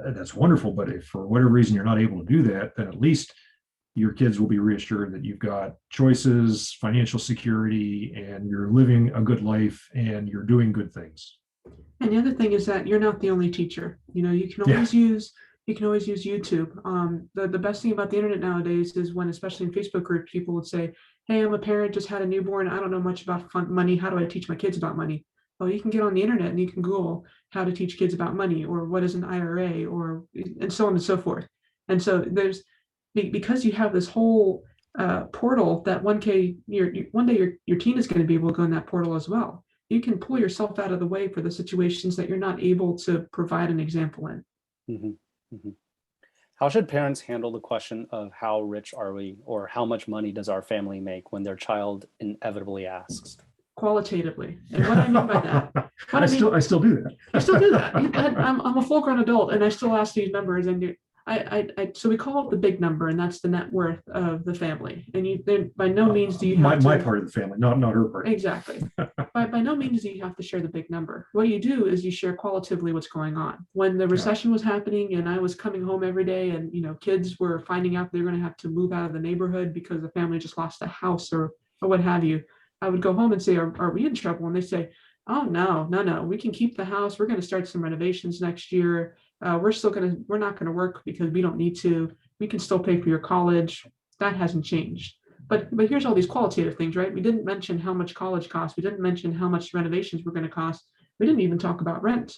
that's wonderful. But if for whatever reason you're not able to do that, then at least your kids will be reassured that you've got choices, financial security, and you're living a good life and you're doing good things. And the other thing is that you're not the only teacher. You can always use YouTube. The best thing about the internet nowadays is when, especially in Facebook groups, people would say, "Hey, I'm a parent, just had a newborn. I don't know much about money. How do I teach my kids about money?" Well, you can get on the internet and you can Google how to teach kids about money, or what is an IRA, and so on and so forth. And so because you have this whole portal that one day your teen is going to be able to go in that portal as well. You can pull yourself out of the way for the situations that you're not able to provide an example in. Mm-hmm. Mm-hmm. How should parents handle the question of how rich are we, or how much money does our family make, when their child inevitably asks? Qualitatively. And what I mean by that, I still do that. I still do that. I'm a full-grown adult and I still ask these numbers, and so we call it the big number, and that's the net worth of the family. And by no means do you have my part of the family, not her part. Exactly. By no means do you have to share the big number. What you do is you share qualitatively what's going on. When the recession was happening and I was coming home every day, and kids were finding out they're going to have to move out of the neighborhood because the family just lost a house or what have you, I would go home and say, are we in trouble? And they say, "Oh, no, we can keep the house. We're going to start some renovations next year. We're not going to work because we don't need to. We can still pay for your college." That hasn't changed. But here's all these qualitative things, right? We didn't mention how much college costs. We didn't mention how much renovations were going to cost. We didn't even talk about rent.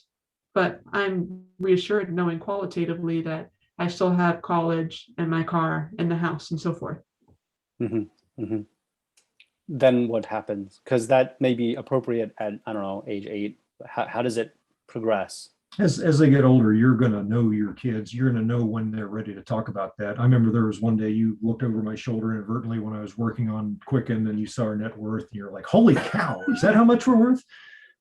But I'm reassured knowing qualitatively that I still have college and my car and the house and so forth. Mm-hmm. Mm-hmm. Then what happens? Because that may be appropriate at, I don't know, age 8. How does it progress? As they get older, you're going to know your kids. You're going to know when they're ready to talk about that. I remember there was one day you looked over my shoulder inadvertently when I was working on Quicken, and you saw our net worth, and you're like, "Holy cow, is that how much we're worth?"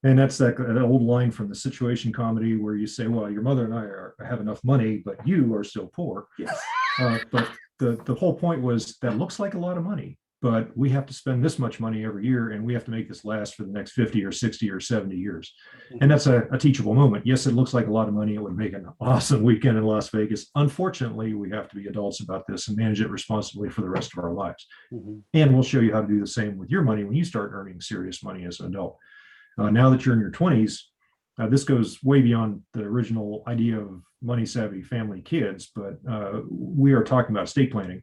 And that's that old line from the situation comedy where you say, "Well, your mother and I have enough money, but you are still poor." Yes. But the whole point was that looks like a lot of money, but we have to spend this much money every year, and we have to make this last for the next 50 or 60 or 70 years. And that's a teachable moment. Yes, it looks like a lot of money. It would make an awesome weekend in Las Vegas. Unfortunately, we have to be adults about this and manage it responsibly for the rest of our lives. Mm-hmm. And we'll show you how to do the same with your money when you start earning serious money as an adult. Now that you're in your 20s, this goes way beyond the original idea of money savvy family kids, but we are talking about estate planning.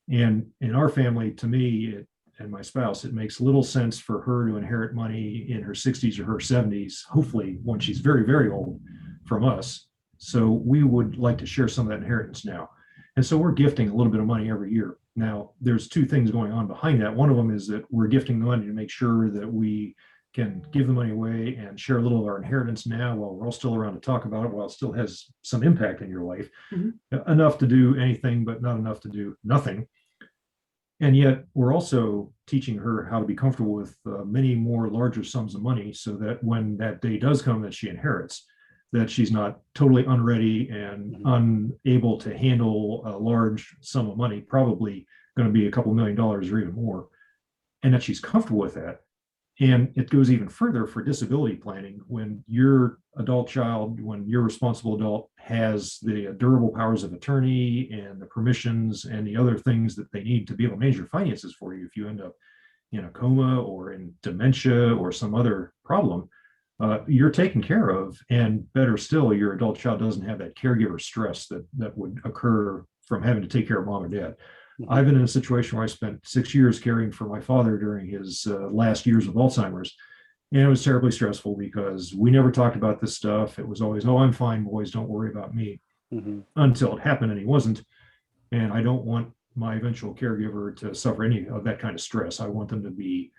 And in our family, to me, and my spouse, it makes little sense for her to inherit money in her 60s or her 70s, hopefully when she's very, very old, from us. So we would like to share some of that inheritance now. And so we're gifting a little bit of money every year. Now, there's two things going on behind that. One of them is that we're gifting the money to make sure that we can give the money away and share a little of our inheritance now while we're all still around to talk about it, while it still has some impact in your life. Enough to do anything, but not enough to do nothing. And yet we're also teaching her how to be comfortable with many more larger sums of money, so that when that day does come that she inherits, that she's not totally unready and unable to handle a large sum of money, probably going to be a couple $1 million or even more, and that she's comfortable with that. And it goes even further for disability planning. When your adult child, when your responsible adult has the durable powers of attorney and the permissions and the other things that they need to be able to manage your finances for you, if you end up in a coma or in dementia or some other problem, you're taken care of. And better still, your adult child doesn't have that caregiver stress that would occur from having to take care of mom or dad. I've been in a situation where I spent 6 years caring for my father during his last years of Alzheimer's. And it was terribly stressful because we never talked about this stuff. It was always, oh, I'm fine, boys, don't worry about me. Until it happened and he wasn't. And I don't want my eventual caregiver to suffer any of that kind of stress. I want them to be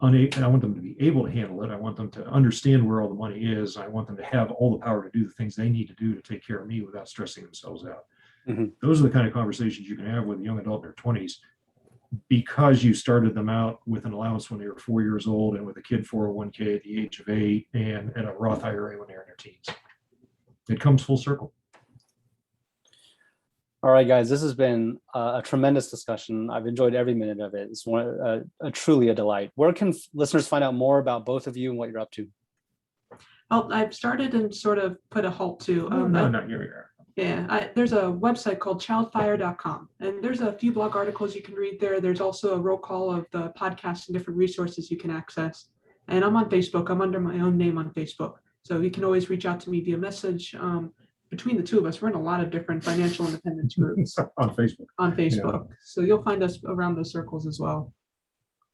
I want them to be able to handle it. I want them to understand where all the money is. I want them to have all the power to do the things they need to do to take care of me without stressing themselves out. Those are the kind of conversations you can have with a young adult in their 20s, because you started them out with an allowance when they were 4 years old, and with a kid 401k at the age of 8, and a Roth IRA when they're in their teens. It comes full circle. All right, guys, this has been a tremendous discussion. I've enjoyed every minute of it. It's truly a delight. Where can listeners find out more about both of you and what you're up to? Oh, I've started and sort of put a halt to. No, here we are. Yeah, there's a website called childfire.com, and there's a few blog articles you can read there. There's also a roll call of the podcasts and different resources you can access. And I'm on Facebook. I'm under my own name on Facebook. So you can always reach out to me via message. Between the two of us, we're in a lot of different financial independence groups on Facebook. Yeah. So you'll find us around those circles as well.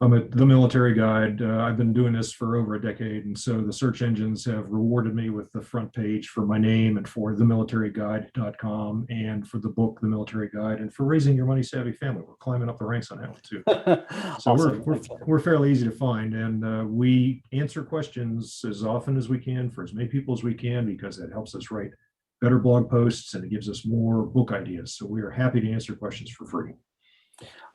I'm at The Military Guide. I've been doing this for over a decade, and so the search engines have rewarded me with the front page for my name and for themilitaryguide.com and for the book The Military Guide and for Raising Your Money Savvy Family. We're climbing up the ranks on that one too. So Awesome. we're fairly easy to find, and we answer questions as often as we can for as many people as we can, because that helps us write better blog posts and it gives us more book ideas. So we are happy to answer questions for free.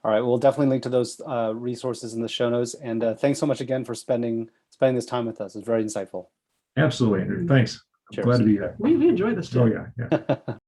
All right, we'll definitely link to those resources in the show notes. And thanks so much again for spending this time with us. It's very insightful. Absolutely, Andrew. Thanks. I'm glad to be here. We enjoy this too. Oh, yeah.